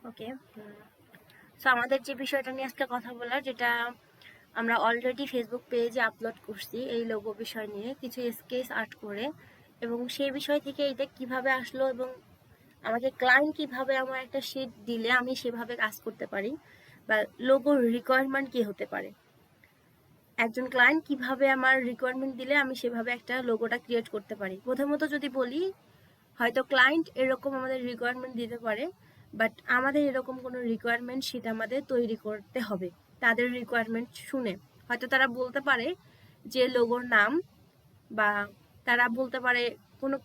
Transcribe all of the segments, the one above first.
ওকে। So আমাদের যে বিষয়টা নিয়ে আজকে কথা বলার, যেটা আমরা অলরেডি ফেসবুক পেজে আপলোড করছি, এই লোগো বিষয় নিয়ে কিছু স্কেচ আর্ট করে, এবং সেই বিষয় থেকে এটা কিভাবে আসলো এবং আমাকে ক্লায়েন্ট কিভাবে আমার একটা শিট দিলে আমি সেভাবে কাজ করতে পারি, বা লোগোর রিকোয়ারমেন্ট কি হতে পারে, একজন ক্লায়েন্ট কিভাবে আমার রিকোয়ারমেন্ট দিলে আমি সেভাবে একটা লোগোটা ক্রিয়েট করতে পারি। প্রথমত যদি বলি, হয়তো ক্লায়েন্ট এরকম আমাদের রিকোয়ারমেন্ট দিতে পারে, বাট আমাদের এরকম কোনো রিকোয়ারমেন্ট সেটা আমাদের তৈরি করতে হবে। তাদের রিকোয়ারমেন্ট শুনে হয়তো তারা বলতে পারে যে লোগোর নাম, বা তারা বলতে পারে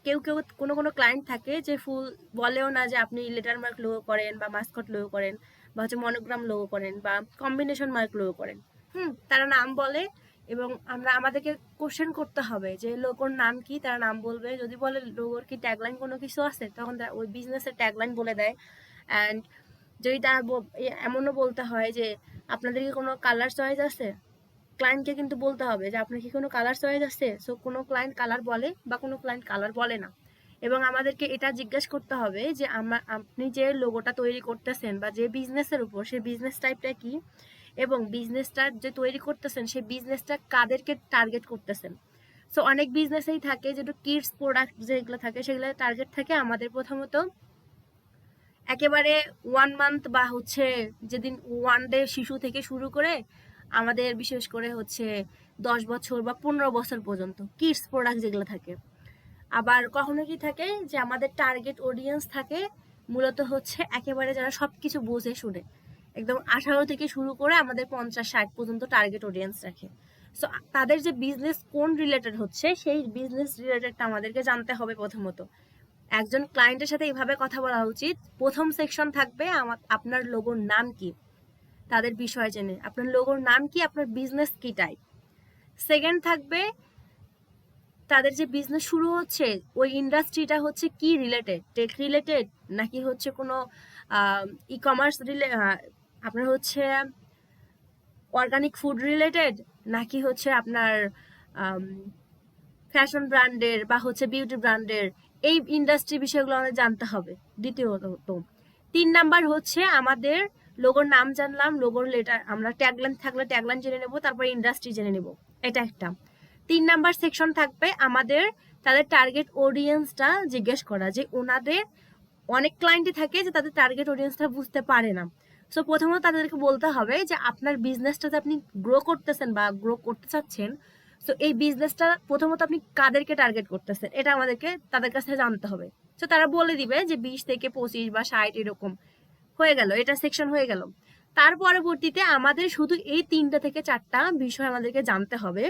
কেউ কোনো ক্লায়েন্ট থাকে যে ফুল বলেও না যে আপনি লেটার মার্ক লোগো করেন বা মাস্কট লোগো করেন বা হচ্ছে মনোগ্রাম লোগো করেন বা কম্বিনেশন মার্ক লোগো করেন। তারা নাম বলে এবং আমাদেরকে কোশ্চেন করতে হবে যে লোগোর নাম কি, তারা নাম বলবে। যদি বলে লোগোর কি ট্যাগলাইন কোনো কিছু আছে, তখন তারা ওই বিজনেসের ট্যাগলাইন বলে দেয়। অ্যান্ড যদি তারা এমনও বলতে হয় যে আপনাদের কি কোনো কালার চয়েস আছে, ক্লায়েন্টকে কিন্তু বলতে হবে যে আপনার কি কোনো কালার চয়েস আছে। সো কোনো ক্লায়েন্ট কালার বলে বা কোনো ক্লায়েন্ট কালার বলে না, এবং আমাদেরকে এটা জিজ্ঞেস করতে হবে যে আপনি যে লোগোটা তৈরি করতেছেন বা যে বিজনেসের উপর, সেই বিজনেস টাইপটা কি, এবং বিজনেসটা যে তৈরি করতেছেন সেই বিজনেসটা কাদেরকে টার্গেট করতেছেন। সো অনেক বিজনেসেই থাকে যেটা কিডস প্রোডাক্ট যেগুলো থাকে, সেগুলো টার্গেট থাকে আমাদের প্রথমত একেবারে 1 মান্থ বা হচ্ছে যেদিন 1 ডে শিশু থেকে শুরু করে আমাদের বিশেষ করে হচ্ছে 10 বছর বা 15 বছর পর্যন্ত কিডস প্রোডাক্ট যেগুলো থাকে। আবার কখনো কি থাকে যে আমাদের টার্গেট অডিয়েন্স থাকে মূলত হচ্ছে একেবারে যারা সবকিছু বুঝে শুনে, একদম 18 থেকে শুরু করে আমাদের 50-60 পর্যন্ত টার্গেট অডিয়েন্স রাখে। সো তাদের যে বিজনেস কোন রিলেটেড হচ্ছে, সেই বিজনেস রিলেটেডটা আমাদেরকে জানতে হবে প্রথমত। একজন ক্লায়েন্টের সাথে এইভাবে কথা বলা উচিত, প্রথম সেকশন থাকবে আপনার লোগোর নাম কি, তাদের বিষয় জেনে আপনার লোগোর নাম কি, আপনার বিজনেস কি টাইপ। সেকেন্ড থাকবে তাদের যে বিজনেস শুরু হচ্ছে ওই ইন্ডাস্ট্রিটা হচ্ছে কি রিলেটেড, টেক রিলেটেড নাকি হচ্ছে কোনো ই কমার্স আপনার হচ্ছে অর্গানিক ফুড রিলেটেড, নাকি হচ্ছে আপনার ফ্যাশন ব্র্যান্ডের বা হচ্ছে বিউটি ব্র্যান্ডের। এই ইন্ডাস্ট্রি বিষয়গুলো আমাদের জানতে হবে দ্বিতীয়ত। 3 নাম্বার হচ্ছে আমাদের লোগোর নাম জানলাম, লোগোর লেটার আমরা ট্যাগলাইন থাকলে ট্যাগলাইন জেনে নেব, তারপর ইন্ডাস্ট্রি জেনে নেব। এটা একটা। 3 নাম্বার সেকশন থাকবে আমাদের তাদের টার্গেট অডিয়েন্সটা জিজ্ঞেস করা, যে ওনাদের অনেক ক্লায়েন্টই থাকে যে তাদের টার্গেট অডিয়েন্সটা বুঝতে পারে না। সো প্রথমত তাদেরকে বলতে হবে যে আপনার বিজনেসটাতে আপনি গ্রো করতেছেন বা গ্রো করতে চাচ্ছেন, সো এই বিজনেসটা প্রথমত আপনি কাদেরকে টার্গেট করতেছেন এটা আমাদেরকে তাদের কাছে জানতে হবে। সো তারা বলে দিবে যে 20 থেকে 25 বা 60 এরকম। হয়ে গেল, এটা সেকশন হয়ে গেল। তার পরবর্তীতে আমাদের শুধু এই 3টা থেকে 4টা বিষয় আমাদেরকে জানতে হবে।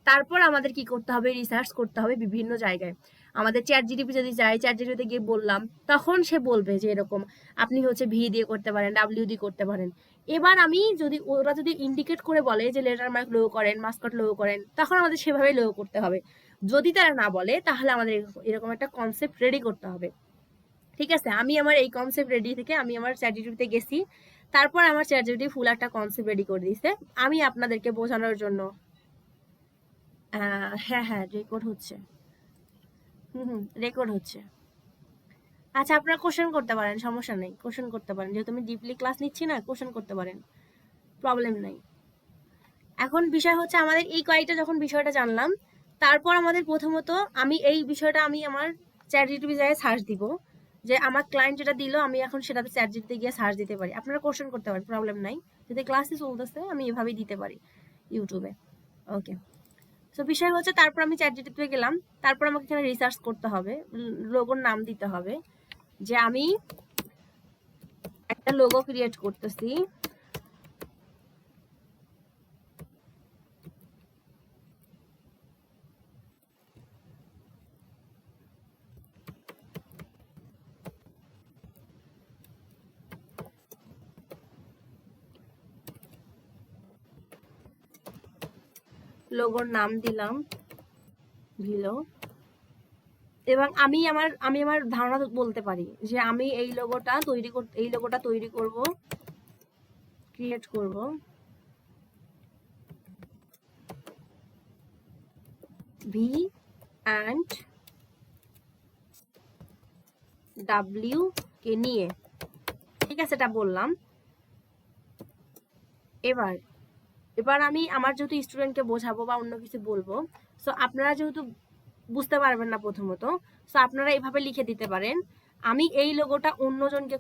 তারপর আমাদের কি করতে হবে, রিসার্চ করতে হবে বিভিন্ন জায়গায়। আমাদের চ্যাট জিটিপি যদি যাই, চ্যাট জিটিপিতে গিয়ে বললাম, তখন সে বলবে যে এরকম আপনি হচ্ছে ভি দিয়ে করতে পারেন, ডাব্লিউ দিয়ে করতে পারেন। এবার আমি যদি ওরা যদি ইন্ডিকেট করে বলে যে লেটার মার্ক লোগো করেন, মাস্কট লোগো করেন, তখন আমাদের সেভাবে লোগো করতে হবে। যদি তারা না বলে তাহলে আমাদের এরকম একটা কনসেপ্ট রেডি করতে হবে। ঠিক আছে, আমি আমার এই কনসেপ্ট রেডি থেকে আমি আমার চ্যাটজিপিটিতে গেছি, তারপর আমার চ্যাটজিপিটি ফুল একটা কনসেপ্ট রেডি করে দিয়েছে আমি আপনাদেরকে বোঝানোর জন্য। হ্যাঁ হ্যাঁ, রেকর্ড হচ্ছে। রেকর্ড হচ্ছে। আচ্ছা, আপনারা কোশ্চেন করতে পারেন, সমস্যা নেই, কোশ্চেন করতে পারেন, যেহেতু আমি ডিপলি ক্লাস নিচ্ছি না, কোশ্চেন করতে পারেন, প্রবলেম নাই। এখন বিষয় হচ্ছে আমাদের এই কয়েকটা যখন বিষয়টা জানলাম, তারপর আমাদের প্রথমত আমি এই বিষয়টা আমি আমার চ্যাটজিপিটি জায়গায় সার্চ দিব, যে আমার ক্লায়েন্ট যেটা দিল আমি এখন সেটাতে চ্যাটজিপিটিতে গিয়ে সার্চ দিতে পারি। আপনারা কোশ্চেন করতে পারেন, প্রবলেম নাই, যদি ক্লাসে চলতেছে আমি এভাবেই দিতে পারি ইউটিউবে। ওকে। সো বিষয় হচ্ছে তারপর আমি চ্যাটজিপিটিতে গেলাম, তারপর আমাকে এখানে রিসার্চ করতে হবে, লোগোর নাম দিতে হবে, যে আমি একটা লোগো ক্রিয়েট করতেছি। লোগোর নাম দিলাম ভিলো, এবং আমি আমার ধারণা বলতে পারি যে আমি এই লোগোটা তৈরি করব, ক্রিয়েট করব ভি অ্যান্ড ডাব্লিউ কে নিয়ে। ঠিক আছে, এটা বললাম। এবার এবার আমি আমার যেহেতু স্টুডেন্টকে বোঝাবো বা অন্য কিছু বলবো, সো আপনারা যেহেতু বুঝতে পারবেন না প্রথমত, সো আপনারা এভাবে লিখে দিতে পারেন, আমি এই লোগোটা অন্যজনকে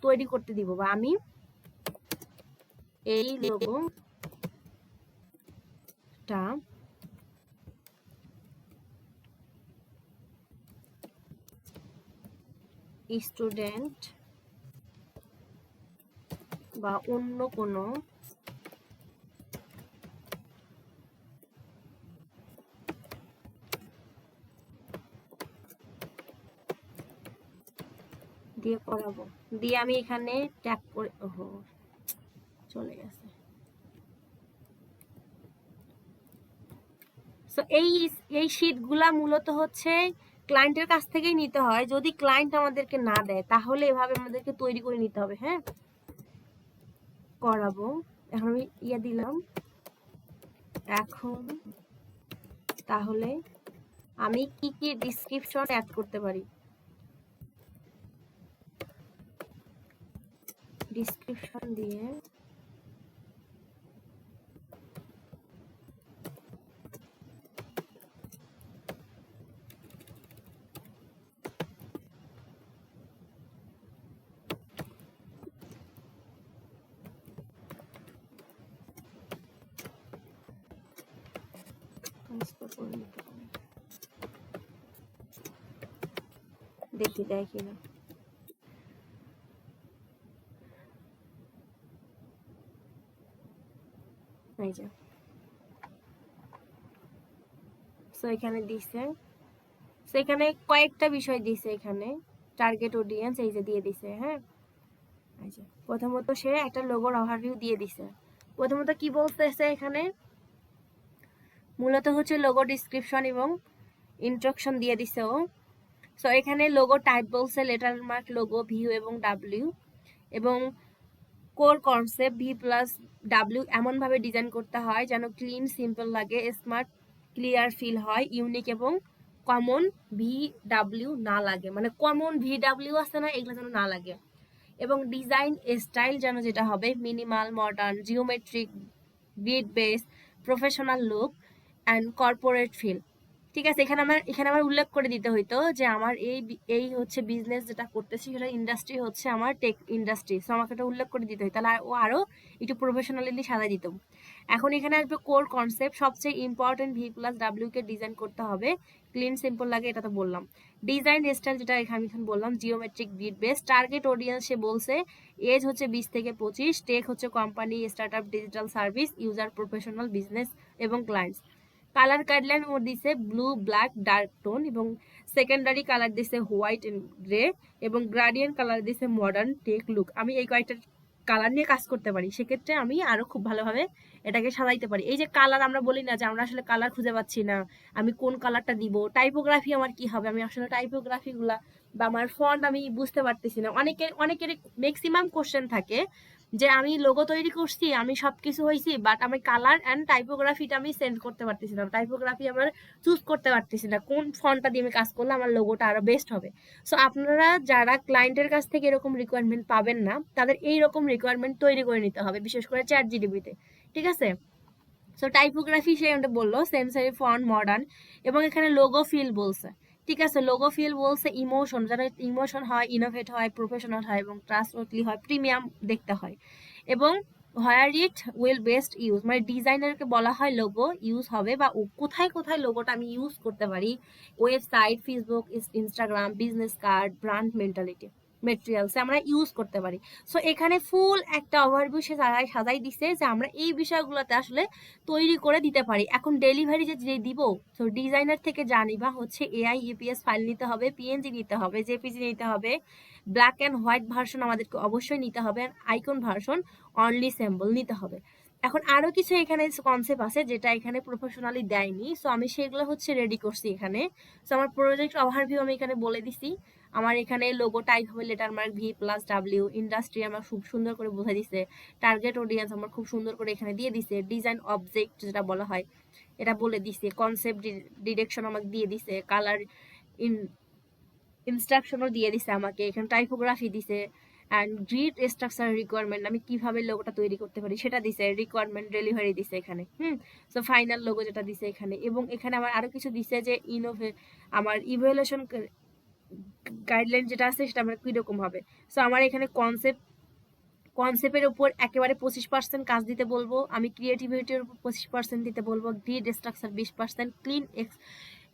তৈরি করতে দিব, বা আমি এই লোগোটা স্টুডেন্ট বা অন্য কোনো দিয়ে করাবো, দিয়ে আমি এখানে ট্যাগ করে, ওহো চলে গেছে। সো এই শীটগুলা মূলত হচ্ছে ক্লায়েন্টের কাছ থেকেই নিতে হয়, যদি ক্লায়েন্ট আমাদেরকে না দেয় তাহলে এভাবে আমাদেরকে তৈরি করে নিতে হবে। হ্যাঁ, করাবো। এখন আমি দিলাম। এখন তাহলে আমি কি কি ডিসক্রিপশন অ্যাড করতে পারি? ডিসক্রিপশন দিয়ে দেখি দেয় কিনা। এই যে সো এখানে দিছে, সো এখানে কয়েকটা বিষয় দিছে, এখানে টার্গেট অডিয়েন্স এই যে দিয়ে দিছে। হ্যাঁ, এই যে প্রথমত সে একটা লোগোর ওভারভিউ দিয়ে দিছে। প্রথমত কি বলতেছে এখানে, মূলত হচ্ছে লোগো ডিসক্রিপশন এবং ইনস্ট্রাকশন দিয়ে দিছে ও। সো এখানে লোগো টাইপ বলছে লেটার মার্ক, লোগো, ভিউ এবং ডাব্লিউ, এবং core concept V plus W এমনভাবে ডিজাইন করতে হয় যেন ক্লিন, সিম্পল লাগে, স্মার্ট, ক্লিয়ার ফিল হয়, ইউনিক এবং কমন ভি ডাব্লিউ না লাগে, মানে কমন ভি ডাব্লিউ আছে না, এগুলো যেন না লাগে। এবং ডিজাইন স্টাইল যেন যেটা হবে minimal, modern, geometric, grid base, professional look and corporate feel. ঠিক আছে, এখানে আমার উল্লেখ করে দিতে হইতো যে আমার এই হচ্ছে বিজনেস যেটা করতেছি সেটা ইন্ডাস্ট্রি হচ্ছে আমার টেক ইন্ডাস্ট্রি, সো আমাকে এটা উল্লেখ করে দিতে হইতো, তাহলে ও আরো একটু প্রফেশনালি সাজাই দিত। এখন এখানে আসবে কোর কনসেপ্ট, সবচেয়ে ইম্পর্টেন্ট ভি প্লাস ডাব্লিউ কে ডিজাইন করতে হবে, ক্লিন সিম্পল লাগে, এটা তো বললাম। ডিজাইন স্টাইল যেটা এখানে বললাম, geometric, grid base. Target audience সে বলছে এজ হচ্ছে 20 থেকে 25, টেক হচ্ছে company, startup, digital service, user, professional, business এবং ক্লায়েন্টস। কালার গাইডলাইন ও দিছে ব্লু, ব্ল্যাক, ডার্ক টোন, এবং সেকেন্ডারি কালার দিছে হোয়াইট এন্ড গ্রে, এবং গ্রাডিয়েন্ট কালার দিছে মডার্ন, টেক লুক। আমি এই কয়েকটা কালার নিয়ে কাজ করতে পারি, সেক্ষেত্রে আমি আরো খুব ভালোভাবে এটাকে সাজাইতে পারি। এই যে কালার, আমরা বলি না যে আমরা আসলে কালার খুঁজে পাচ্ছি না, আমি কোন কালারটা দিব, টাইপোগ্রাফি আমার কি হবে, আমি আসলে টাইপোগ্রাফি গুলা বা আমার ফন্ট আমি বুঝতে পারতেছি না। অনেকের ম্যাক্সিমাম কোশ্চেন থাকে যে আমি লোগো তৈরি করছি, আমি সবকিছু হয়েছি, বাট আমি কালার অ্যান্ড টাইপোগ্রাফিটা আমি সেন্ড করতে পারতেছি না, টাইপোগ্রাফি আমার চুজ করতে পারতেছি না, কোন ফন্টটা দিয়ে আমি কাজ করলে আমার লোগোটা আরো বেস্ট হবে। সো আপনারা যারা ক্লায়েন্টের কাছ থেকে এরকম রিকোয়ারমেন্ট পাবেন না, তাদের এইরকম রিকোয়ারমেন্ট তৈরি করে নিতে হবে, বিশেষ করে চ্যাট জিটিপিতে। ঠিক আছে, সো টাইপোগ্রাফি সে বললো সেন্সারি, ফন্ট, মডার্ন, এবং এখানে লোগো ফিল বলছে। ঠিক আছে, লোগো ফিল বলছে ইমোশন, যেন ইমোশন হয়, ইনোভেট হয়, প্রফেশনাল হয়, এবং ট্রাস্টওয়ার্থলি হয়, প্রিমিয়াম দেখতে হয়। এবং হোয়ার ইট উইল বেস্ট ইউজ, মানে ডিজাইনারকে বলা হয় লোগো ইউজ হবে বা কোথায় কোথায় লোগোটা আমি ইউজ করতে পারি, website, Facebook, Instagram, business card, brand materials আমরা ইউজ করতে পারি। সো এখানে ফুল একটা ওভারভিউ সে সাজাই দিছে যে আমরা এই বিষয়গুলোতে আসলে তৈরি করে দিতে পারি। এখন ডেলিভারি যে দিব, তো ডিজাইনার থেকে জানি বা হচ্ছে এআই ইপিএস ফাইল নিতে হবে, পিএনজি নিতে হবে, জেপিজি নিতে হবে, ব্ল্যাক অ্যান্ড হোয়াইট ভার্সন আমাদেরকে অবশ্যই নিতে হবে, আইকন ভার্সন, অনলি স্যাম্পল নিতে হবে। এখন আরো কিছু এখানে কনসেপ্ট আছে যেটা এখানে প্রফেশনালি দেয়নি, সো আমি সেগুলো হচ্ছে রেডি করছি এখানে। সো আমার প্রজেক্ট ওভারভিউ আমি এখানে বলে দিছি। আমার এখানে লোগো টাইপ হবে letter mark V plus W, industry আমার খুব সুন্দর করে বোঝা দিছে, টার্গেট অডিয়েন্স আমার খুব সুন্দর করে এখানে দিয়ে দিছে, ডিজাইন অবজেক্ট যেটা বলা হয় এটা বলে দিছে, কনসেপ্ট ডিরেকশন আমাকে দিয়ে দিছে, কালার ইনস্ট্রাকশনও দিয়ে দিছে আমাকে, এখানে টাইপোগ্রাফি দিছে, অ্যান্ড গ্রিড স্ট্রাকচার রিকোয়ারমেন্ট, আমি কিভাবে লোগোটা তৈরি করতে পারি সেটা দিছে, রিকোয়ারমেন্ট ডেলিভারি দিছে এখানে। সো ফাইনাল লোগো যেটা দিছে এখানে, এবং এখানে আমার আরো কিছু দিছে যে আমার ইভ্যালুয়েশন গাইডলাইন যেটা আছে সেটা আমার কিরকম হবে। সো আমার এখানে কনসেপ্টের উপর একেবারে 25% কাজ দিতে বলবো, আমি ক্রিয়েটিভিটির উপর 25% দিতে বলবো, গ্রিড স্ট্রাকচার 20%, ক্লিন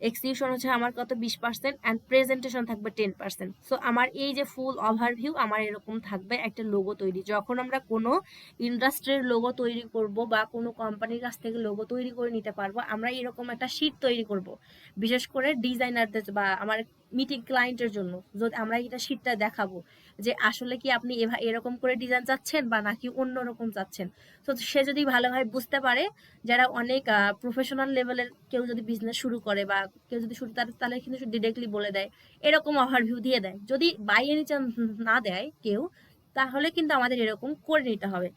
এক্সিকিউশন হচ্ছে আমার কত 20%, অ্যান্ড প্রেজেন্টেশন থাকবে 10%। সো আমার এই যে ফুল ওভারভিউ আমার এরকম থাকবে একটা লোগো তৈরি। যখন আমরা কোনো ইন্ডাস্ট্রির লোগো তৈরি করব বা কোনো কোম্পানির কাছ থেকে লোগো তৈরি করে নিতে পারবো, আমরা এরকম একটা শিট তৈরি করব, বিশেষ করে ডিজাইনারদের বা আমার মিটিং ক্লায়েন্টের জন্য। যদি আমরা এটা শিটটা দেখাবো যে আসলে কি আপনি এরকম করে ডিজাইন চাচ্ছেন বা নাকি অন্যরকম চাচ্ছেন, তো সে যদি ভালোভাবে বুঝতে পারে, যারা অনেক প্রফেশনাল লেভেলের কেউ যদি বিজনেস শুরু করে বা কেউ যদি শুরু তাহলে কিন্তু ডিরেক্টলি বলে দেয়, এরকম ওভারভিউ দিয়ে দেয়। যদি বাই এনি চান্স না দেয় কেউ, তাহলে কিন্তু আমাদের এরকম করে নিতে হবে।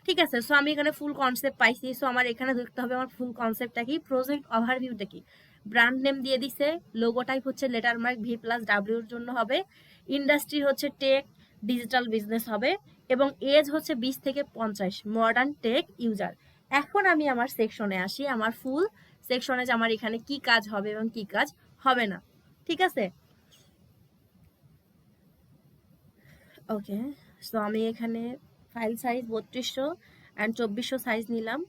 ঠিক আছে, সো আমি এখানে ফুল কনসেপ্ট পাইছি। সো আমার এখানে দেখতে হবে আমার ফুল কনসেপ্টটা কি, প্রজেক্ট ওভারভিউটা কি। ব্র্যান্ড নেম দিয়ে দিছে, লোগো টাইপ হচ্ছে লেটার মার্ক V+W এর জন্য হবে, ইন্ডাস্ট্রি হচ্ছে টেক ডিজিটাল বিজনেস হবে, এবং এজ হচ্ছে 20 থেকে 50, মডার্ন টেক ইউজার। এখন আমি আমার সেকশনে আসি, আমার ফুল সেকশনে যে আমার এখানে কি কাজ হবে এবং কি কাজ হবে না। ঠিক আছে, ওকে। সো আমি এখানে ফাইল সাইজ 3200 অ্যান্ড 2400 সাইজ নিলাম।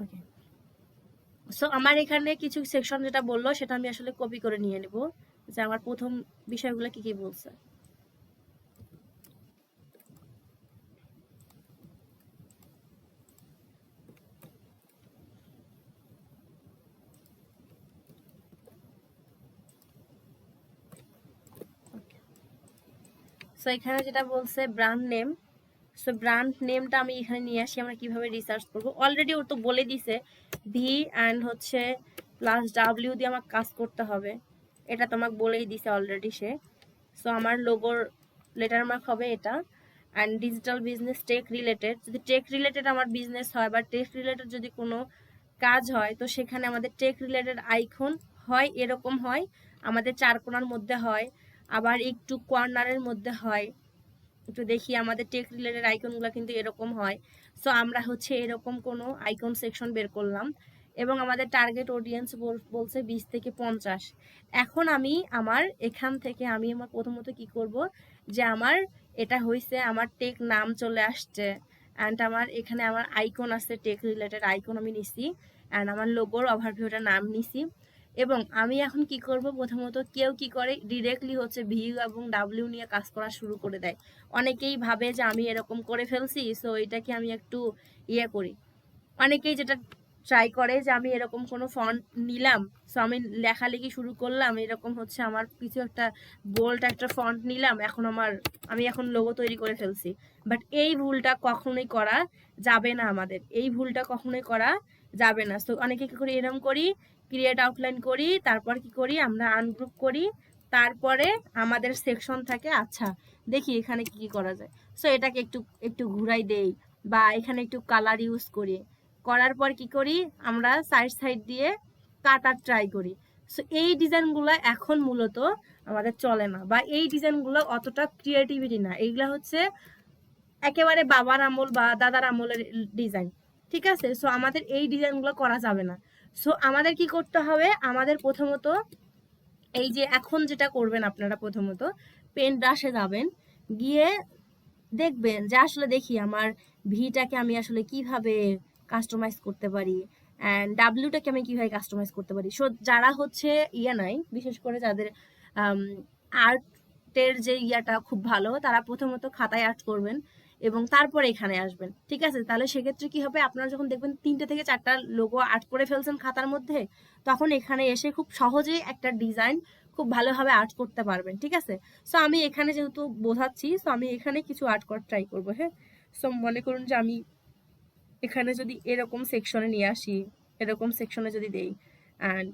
ওকে, সো আমার এখানে কিছু সেকশন যেটা বললো সেটা আমি আসলে কপি করে নিয়ে নেব, যে আমার প্রথম বিষয়গুলো কি কি বলছে। সো এখানে যেটা বলছে ব্র্যান্ড নেম, সো ব্র্যান্ড নেমটা আমি এখানে নিয়ে আসি, আমরা কিভাবে রিসার্চ করব। অলরেডি ওর তো বলে দিছে ভি অ্যান্ড হচ্ছে +W দিয়ে আমার কাজ করতে হবে, এটা তোমাকে বলেই দিছে অলরেডি সে। সো আমার লোগোর লেটার মার্ক হবে এটা। And digital business tech related, যদি টেক রিলেটেড আমার বিজনেস হয় বা টেক রিলেটেড যদি কোনো কাজ হয়, তো সেখানে আমাদের টেক রিলেটেড আইকন হয় এরকম হয়, আমাদের 4 কোণার মধ্যে হয়, আবার একটু কর্নারের মধ্যে হয়। একটু দেখি আমাদের টেক রিলেটেড আইকনগুলো কিন্তু এরকম হয়। সো আমরা হচ্ছে এরকম কোনো আইকন সেকশন বের করলাম, এবং আমাদের টার্গেট অডিয়েন্স বলছে 20 থেকে 50। এখন আমি আমার এখান থেকে আমি আমার প্রথমত কি করব, যে আমার এটা হয়েছে আমার টেক নাম চলে আসছে, অ্যান্ড আমার এখানে আমার আইকন আছে, টেক রিলেটেড আইকন আমি নিছি, অ্যান্ড আমার লোগোর ওভারভিউটার নাম নিছি। এবং আমি এখন কি করব, প্রথমত কেউ কি করে ডিরেক্টলি হচ্ছে ভিউ এবং ডাব্লিউ নিয়ে কাজ করা শুরু করে দেয়। অনেকেই ভাবে যে আমি এরকম করে ফেলছি, সো এটাকে আমি একটু ইয়ে করি। অনেকেই যেটা ট্রাই করে যে আমি এরকম কোনো ফন্ট নিলাম, সো আমি লেখালেখি শুরু করলাম, এরকম হচ্ছে আমার কিছু একটা বোল্ড একটা ফন্ট নিলাম, আমি এখন লোগো তৈরি করে ফেলছি। বাট এই ভুলটা কখনোই করা যাবে না, আমাদের এই ভুলটা কখনোই করা যাবে না। সো অনেকে কি করি, এরকম করি, ক্রিয়েট আউটলাইন করি, তারপর কি করি আমরা আনগ্রুপ করি, তারপরে আমাদের সেকশন থাকে। আচ্ছা দেখি এখানে কি কি করা যায়। সো এটাকে একটু একটু ঘুরাই দেই, বা এখানে একটু কালার ইউজ করি, করার পর কি করি আমরা সাইড সাইড দিয়ে কাটার ট্রাই করি। সো এই ডিজাইনগুলো এখন মূলত আমাদের চলে না, বা এই ডিজাইনগুলো অতটা ক্রিয়েটিভিটি না, এইগুলা হচ্ছে একেবারে বাবার আমল বা দাদার আমলের ডিজাইন। ঠিক আছে, সো আমাদের এই ডিজাইনগুলো করা যাবে না। সো আমাদের কি করতে হবে, আমাদের প্রথমত এই যে এখন যেটা করবেন আপনারা, প্রথমত পেন ব্রাশে যাবেন, গিয়ে দেখবেন যে আসলে দেখি আমার ভিটাকে আমি আসলে কিভাবে কাস্টমাইজ করতে পারি, অ্যান্ড ডাব্লিউটাকে আমি কিভাবে কাস্টমাইজ করতে পারি। সো যারা হচ্ছে নাই, বিশেষ করে যাদের আর্টের যে ইয়াটা খুব ভালো, তারা প্রথমত খাতায় আর্ট করবেন এবং তারপরে এখানে আসবেন। ঠিক আছে, তাহলে সেক্ষেত্রে কি হবে, আপনারা যখন দেখবেন 3টে থেকে 4টা লোগো আর্ট করে ফেলছেন খাতার মধ্যে, তখন এখানে এসে খুব সহজেই একটা ডিজাইন খুব ভালোভাবে আর্ট করতে পারবেন। ঠিক আছে, সো আমি এখানে যেহেতু বোঝাচ্ছি, সো আমি এখানে কিছু আর্ট করার ট্রাই করবো। হ্যাঁ, সো মনে করুন যে আমি এখানে যদি এরকম সেকশনে নিয়ে আসি, এরকম সেকশনে যদি দেই, অ্যান্ড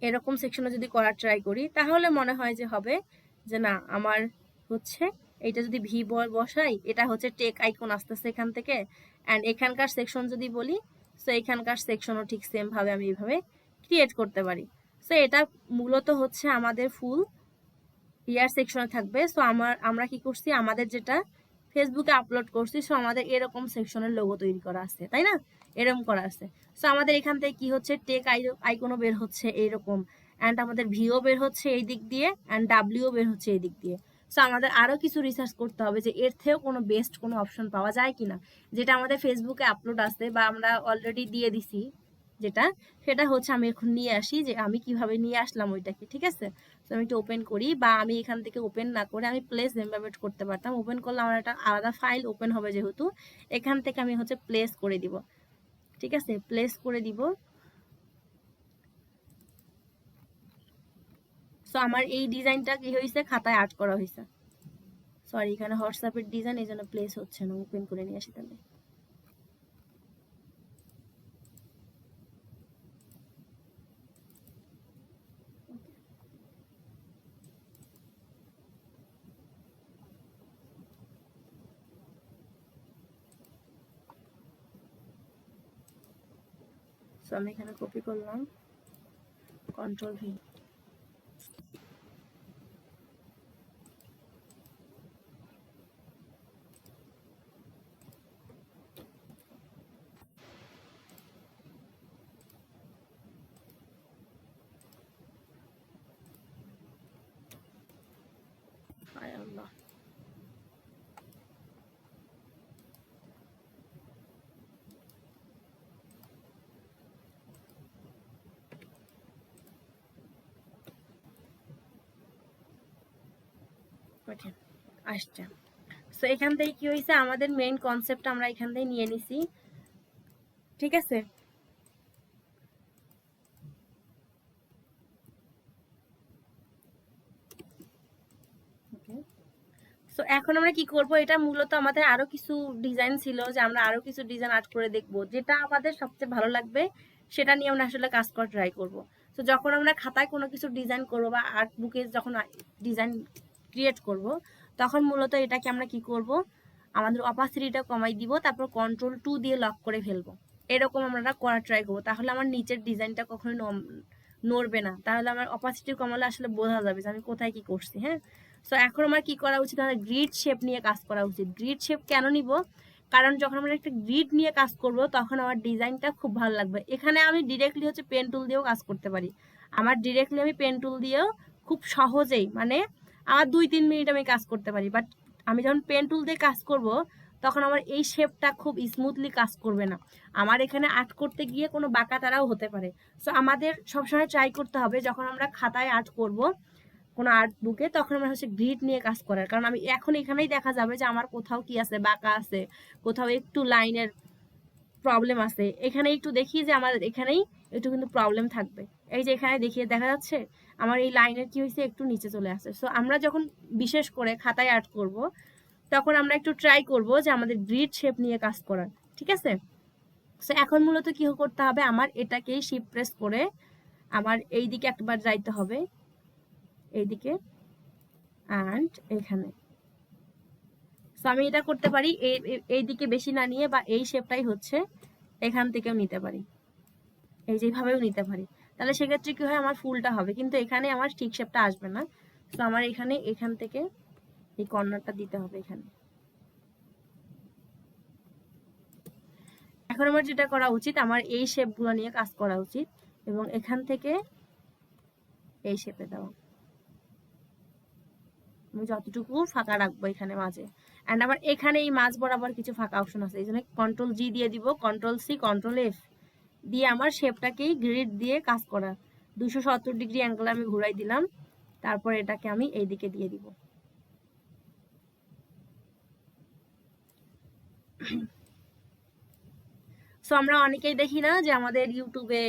এরকম সেকশনে যদি করার ট্রাই করি, তাহলে মনে হয় যে হবে যে না আমার হচ্ছে এইটা যদি ভি বসাই, এটা হচ্ছে টেক আইকন আসতেছে এখান থেকে। অ্যান্ড এখানকার সেকশন যদি বলি, সো এখানকার সেকশনও ঠিক সেম ভাবে আমি এইভাবে ক্রিয়েট করতে পারি। সো এটা মূলত হচ্ছে আমাদের ফুল ইয়ার সেকশনে থাকবে। সো আমরা কি করছি, আমাদের যেটা ফেসবুকে আপলোড করছি, সো আমাদের এরকম সেকশনের লোগো তৈরি করা আছে, তাই না? এরকম করা আছে। সো আমাদের এখান থেকে কি হচ্ছে, টেক আইকনও বের হচ্ছে এইরকম, অ্যান্ড আমাদের ভিও বের হচ্ছে এই দিক দিয়ে, অ্যান্ড ডাব্লিউ বের হচ্ছে এই দিক দিয়ে। সো আমাদের আরো কিছু রিসার্চ করতে হবে যে এর থেকেও কোনো বেস্ট কোনো অপশন পাওয়া যায় কিনা, যেটা আমাদের ফেসবুকে আপলোড আছে বা আমরা অলরেডি দিয়ে দিছি যেটা, সেটা হচ্ছে আমি এখন নিয়ে আসি, যে আমি কিভাবে নিয়ে আসলাম ওইটাকে। ঠিক আছে, তো আমি একটু ওপেন করি, বা আমি এখান থেকে ওপেন না করে আমি প্লেস এমবেড করতে পারতাম। ওপেন করলে আমার একটা আলাদা ফাইল ওপেন হবে, যেহেতু এখান থেকে আমি হচ্ছে প্লেস করে দিব। ঠিক আছে, প্লেস করে দিব। সো আমার এই ডিজাইনটা কি হয়েছে, খাতায় আর্ট করা হয়েছে। সরি, এখানে হোয়াটসঅ্যাপের ডিজাইন, এই জন্য প্লেস হচ্ছে না। ওপেন করে নিয়ে আসি তাহলে। সো আমি এখানে কপি করলাম, কন্ট্রোল ভি। হায় আল্লাহ, ওকে আসছে। সো এখান থেকে কি হয়েছে, আমাদের মেইন কনসেপ্ট আমরা এখান থেকে নিয়ে নিছি। ঠিক আছে, সো এখন আমরা কি করব, এটা মূলত আমাদের আরো কিছু ডিজাইন ছিল, যে আমরা আরো কিছু ডিজাইন আর্ট করে দেখব, যেটা আমাদের সবচেয়ে ভালো লাগবে সেটা নিয়ে আমরা আসলে কাজ করা ট্রাই করব। তো যখন আমরা খাতায় কোনো কিছু ডিজাইন করব বা আর্ট বুকে যখন ডিজাইন ক্রিয়েট করব, তখন মূলত এটাকে আমরা কি করব, আমাদের অপাসিটিটা কমাই দিব, তারপর কন্ট্রোল 2 দিয়ে লক করে ফেলবো। এরকম আমরা করা ট্রাই করবো, তাহলে আমার নিচের ডিজাইনটা কখনোই নড়বে না। তাহলে আমার অপাসিটি কমালে আসলে বোঝা যাবে যে আমি কোথায় কি করছি। হ্যাঁ, সো এখন আমার কি করা উচিত, আমাদের গ্রিড শেপ নিয়ে কাজ করা উচিত। গ্রিড শেপ কেন নিব, কারণ যখন আমরা একটা গ্রিড নিয়ে কাজ করব, তখন আমার ডিজাইনটা খুব ভালো লাগবে। এখানে আমি ডিরেক্টলি হচ্ছে পেন টুল দিয়েও কাজ করতে পারি। আমার ডিরেক্টলি আমি পেন টুল দিয়েও খুব সহজেই, মানে আমার 2-3 মিনিট আমি কাজ করতে পারি। বাট আমি যখন পেন টুল দিয়ে কাজ করব, তখন আমার এই শেপটা খুব স্মুথলি কাজ করবে না। আমার এখানে আর্ট করতে গিয়ে কোনো বাঁকা তারাও হতে পারে। সো আমাদের সবসময় ট্রাই করতে হবে, যখন আমরা খাতায় আর্ট করব কোনো আর্ট বুকে, তখন আমরা হচ্ছে গ্রিড নিয়ে কাজ করার। কারণ আমি এখন এখানেই দেখা যাবে যে আমার কোথাও কি আছে, বাঁকা আছে, কোথাও একটু লাইনের প্রবলেম আছে। এখানে একটু দেখি যে আমাদের এখানেই একটু কিন্তু প্রবলেম থাকবে। এই যে এখানে দেখিয়ে দেখা যাচ্ছে আমার এই লাইনের কি হয়েছে, একটু নিচে চলে আসে। সো আমরা যখন বিশেষ করে খাতায় আর্ট করব, তখন আমরা একটু ট্রাই করব যে আমাদের গ্রিড শেপ নিয়ে কাজ করার। ঠিক আছে, সো এখন মূলত কি করতে হবে, আমার এটাকেই শিফট প্রেস করে আমার এই দিকে একবার যাইতে হবে, এইদিকে অ্যান্ড এখানে। সো আমি এটা করতে পারি এই দিকে বেশি না নিয়ে, বা এই শেপটাই হচ্ছে এখান থেকেও নিতে পারি, এই যেভাবেও নিতে পারি। তাহলে সেক্ষেত্রে কি হয়, আমার ফুলটা হবে, কিন্তু এখানে আমার ঠিক শেপটা আসবে না। তো আমার এখানে এখান থেকে এই কর্নারটা দিতে হবে এখানে। এখন আমার যেটা করা উচিত, আমার এই শেপগুলো নিয়ে কাজ করা উচিত, এবং এখান থেকে এই শেপে দেওয়া। আমি যতটুকু ফাঁকা রাখবো এখানে মাঝে, অ্যান্ড আবার এখানে এই মাঝ বরাবর কিছু ফাঁকা অপশন আছে, এই জন্য কন্ট্রোল-G দিয়ে দিব, কন্ট্রোল-C, কন্ট্রোল-F দিয়ে আমার শেপটাকেই গ্রিড দিয়ে কাজ করা। 270 ডিগ্রি অ্যাঙ্গেল আমি ঘুরাই দিলাম, তারপর এটাকে আমি এইদিকে দিয়ে দিব। সো আমরা অনেকেই দেখি না যে আমাদের ইউটিউবে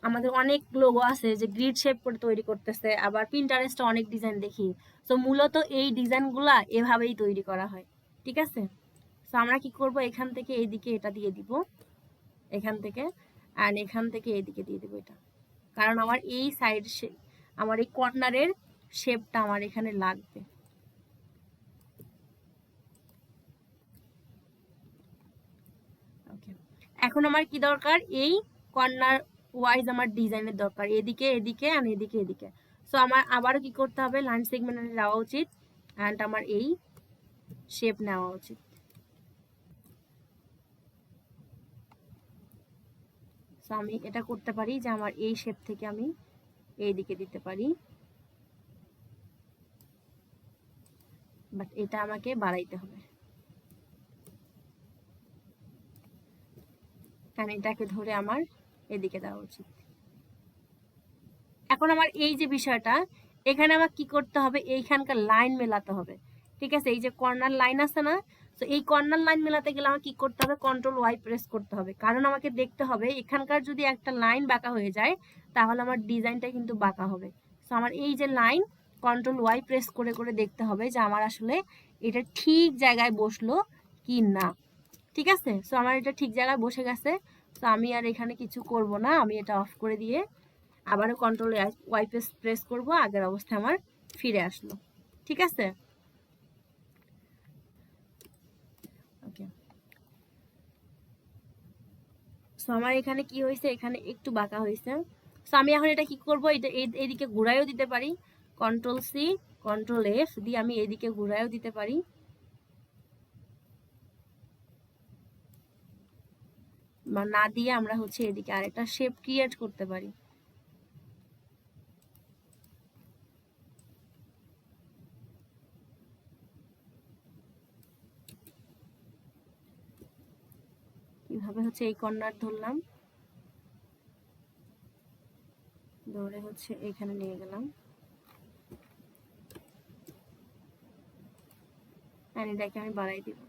আমাদের অনেক লোগো আছে যে গ্রিড শেপ করে তৈরি করতেছে, আবার পিন্টারেস্টে অনেক ডিজাইন দেখি। সো মূলত এই ডিজাইনগুলা এভাবেই তৈরি করা হয়। ঠিক আছে, সো আমরা কি করব, এখান থেকে এইদিকে এটা দিয়ে দিব, এখান থেকে, অ্যান্ড এখান থেকে এইদিকে দিয়ে দিব এটা, কারণ আমার এই সাইড আমার এই কর্নারের শেপটা আমার এখানে লাগবে। ওকে, এখন আমার কি দরকার, এই কর্নার ওয়াইজ আমার ডিজাইনের দরকার, এদিকে এদিকে আর এদিকে এদিকে। সো আমার আবারও কি করতে হবে, লাইন সেগমেন্টে যাওয়া উচিত অ্যান্ড আমার এই শেপ নেওয়া উচিত। সো আমি এটা করতে পারি যে আমার এই শেপ থেকে আমি এই দিকে দিতে পারি, বাট এটা আমাকে বাড়াইতে হবে। কারণ এটাকে ধরে আমার এদিকে দেওয়া উচিত। এখন আমার এই যে বিষয়টা, এখানে আমার কি করতে হবে, এইখানকার লাইন মেলাতে হবে। ঠিক আছে, এই যে কর্নার লাইন আছে না, তো এই কর্নার লাইন মেলাতে গেলে আমার কি করতে হবে, কন্ট্রোল ওয়াই প্রেস করতে হবে। কারণ আমাকে দেখতে হবে এখানকার যদি একটা লাইন বাঁকা হয়ে যায় তাহলে আমার ডিজাইনটা কিন্তু বাঁকা হবে। তো আমার এই যে লাইন, কন্ট্রোল ওয়াই প্রেস করে করে দেখতে হবে যে আমার আসলে এটা ঠিক জায়গায় বসলো কি না। ঠিক আছে, সো আমার এটা ঠিক জায়গায় বসে গেছে। তো আমি আর এখানে কিছু করব না, আমি এটা অফ করে দিয়ে আবারও কন্ট্রোল ওয়াই প্রেস করব, আগের অবস্থায় আমার ফিরে আসলো। ঠিক আছে, ওকে। সো আমার এখানে কি হয়েছে, এখানে একটু বাঁকা হয়েছে। সো আমি এখন এটা কি করব, এটা এইদিকে ঘুরাইও দিতে পারি, কন্ট্রোল সি কন্ট্রোল এফ দিয়ে আমি এইদিকে ঘুরাইও দিতে পারি, বা না দিয়ে আমরা হচ্ছে এদিকে আরেকটা শেপ ক্রিয়েট করতে পারি। কিভাবে হচ্ছে এই কর্নার ধরলাম, ধরে হচ্ছে এখানে নিয়ে গেলাম, এটাকে আমি বাড়াই দিব।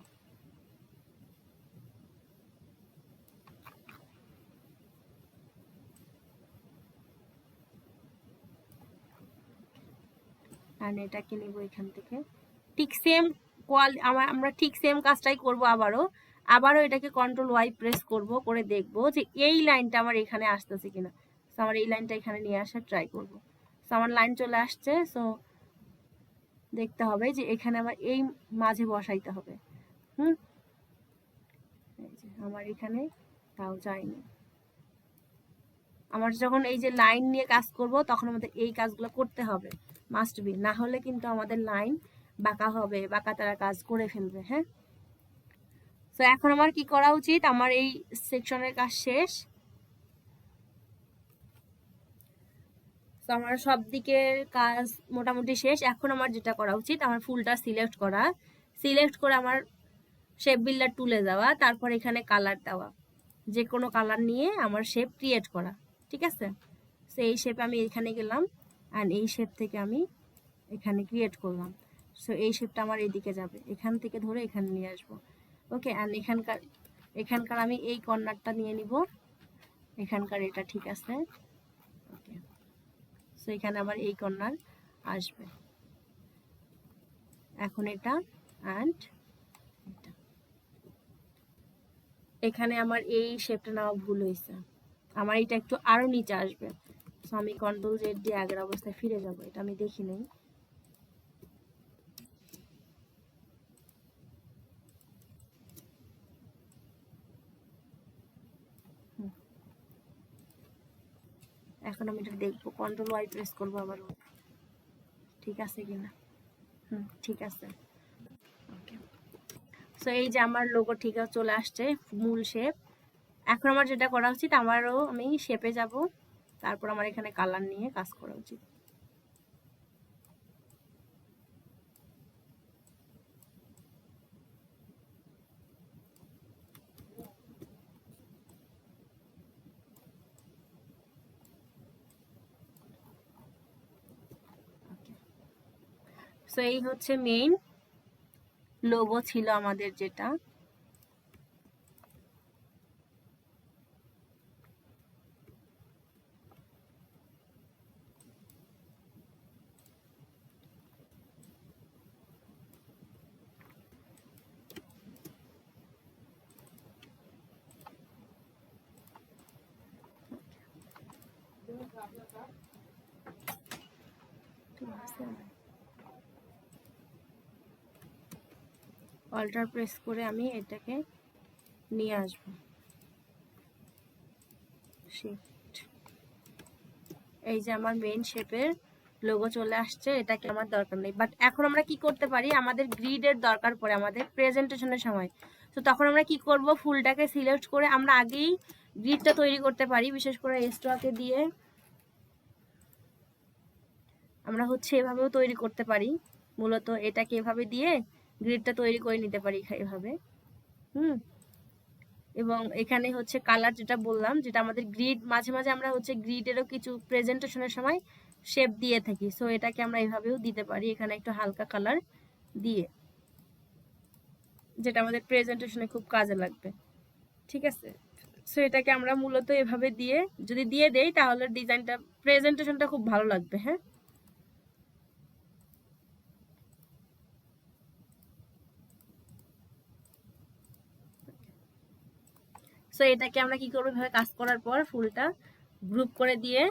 আর এটাকে নিব এখান থেকে, ঠিক সেম আমরা ঠিক সেম কাজটাই করব। আবারও এটাকে কন্ট্রোল ওয়াই প্রেস করব, করে দেখব যে এই লাইনটা আমার এখানে আসতেছে কিনা। সো আমার এই লাইনটা এখানে নিয়ে আসার ট্রাই করব। সো আমার লাইন চলে আসছে। সো দেখতে হবে যে এখানে আমার এই মাঝে বসাইতে হবে। এই যে আমার এখানে তাও যায়নি। আমার যখন এই যে লাইন নিয়ে কাজ করব তখন আমাদের এই কাজগুলো করতে হবে, মাস্ট বি, না হলে কিন্তু আমাদের লাইন বাঁকা হবে, বাঁকা তারা কাজ করে ফেলবে। হ্যাঁ, তো এখন আমার কি করা উচিত, আমার এই সেকশনের কাজ শেষ। তো আমার সব দিকের কাজ মোটামুটি শেষ। এখন আমার যেটা করা উচিত, আমার ফুলটা সিলেক্ট করা, সিলেক্ট করে আমার শেপ বিল্ডার টুলে যাওয়া, তারপর এখানে কালার দেওয়া, যে কোনো কালার নিয়ে আমার শেপ ক্রিয়েট করা। ঠিক আছে, তো এই শেপ আমি এখানে গেলাম অ্যান্ড এই শেপ থেকে আমি এখানে ক্রিয়েট করলাম। সো এই শেপটা আমার এইদিকে যাবে, এখান থেকে ধরে এখানে নিয়ে আসবো। ওকে, অ্যান্ড এখানকার আমি এই কর্নারটা নিয়ে নিব, এখানকার এটা ঠিক আছে। ওকে, সো এখানে আবার এই কর্নার আসবে। এখন এটা অ্যান্ড এটা, এখানে আমার এই শেপটা নেওয়া ভুল হয়েছে, আমার এটা একটু আরো নিচে আসবে। সো আমি কন্ট্রোল জেড দিয়ে আগের অবস্থায় ফিরে যাব, এটা আমি দেখি নেই। এখন আমি এটা দেখবো, কন্ট্রোল ওয়াই প্রেস করবো আবারও, ঠিক আছে কিনা। ঠিক আছে। ওকে, সো এই যে আমার লোগো ঠিক চলে আসছে, মূল শেপ। এখন আমার যেটা করা উচিত, আমি শেপে যাব, তারপর আমার এখানে কালার নিয়ে কাজ করা উচিত। সো এই হচ্ছে মেইন লোগো ছিল আমাদের যেটা। অল্টার প্রেস করে আমি এটাকে নিয়ে আসবো, শিফট এই যে আমার মেইন শেপের লোগো চলে আসছে, এটাকে আমার দরকার নেই। বাট এখন আমরা কি করতে পারি, আমাদের গ্রিডের দরকার পড়ে আমাদের প্রেজেন্টেশনের সময়। তো তখন আমরা কি করব, ফুলটাকে সিলেক্ট করে আমরা আগেই গ্রিডটা তৈরি করতে পারি, বিশেষ করে স্ট্রকে দিয়ে আমরা হচ্ছে এভাবেও তৈরি করতে পারি। মূলত এটাকে এভাবে দিয়ে গ্রিডটা তৈরি করে নিতে পারি এভাবে। এবং এখানে হচ্ছে কালার যেটা বললাম, যেটা আমাদের গ্রিড, মাঝে মাঝে আমরা হচ্ছে গ্রিডেরও কিছু প্রেজেন্টেশনের সময় শেপ দিয়ে থাকি, সো এটাকে আমরা এভাবেও দিতে পারি, এখানে একটু হালকা কালার দিয়ে, যেটা আমাদের প্রেজেন্টেশনে খুব কাজে লাগবে। ঠিক আছে, সো এটাকে আমরা মূলত এভাবে দিয়ে যদি দিয়ে দেই তাহলে ডিজাইনটা, প্রেজেন্টেশনটা খুব ভালো লাগবে। হ্যাঁ, সো এটাকে আমরা কি করবো, এভাবে কাজ করার পর ফুলটা গ্রুপ করে দিয়ে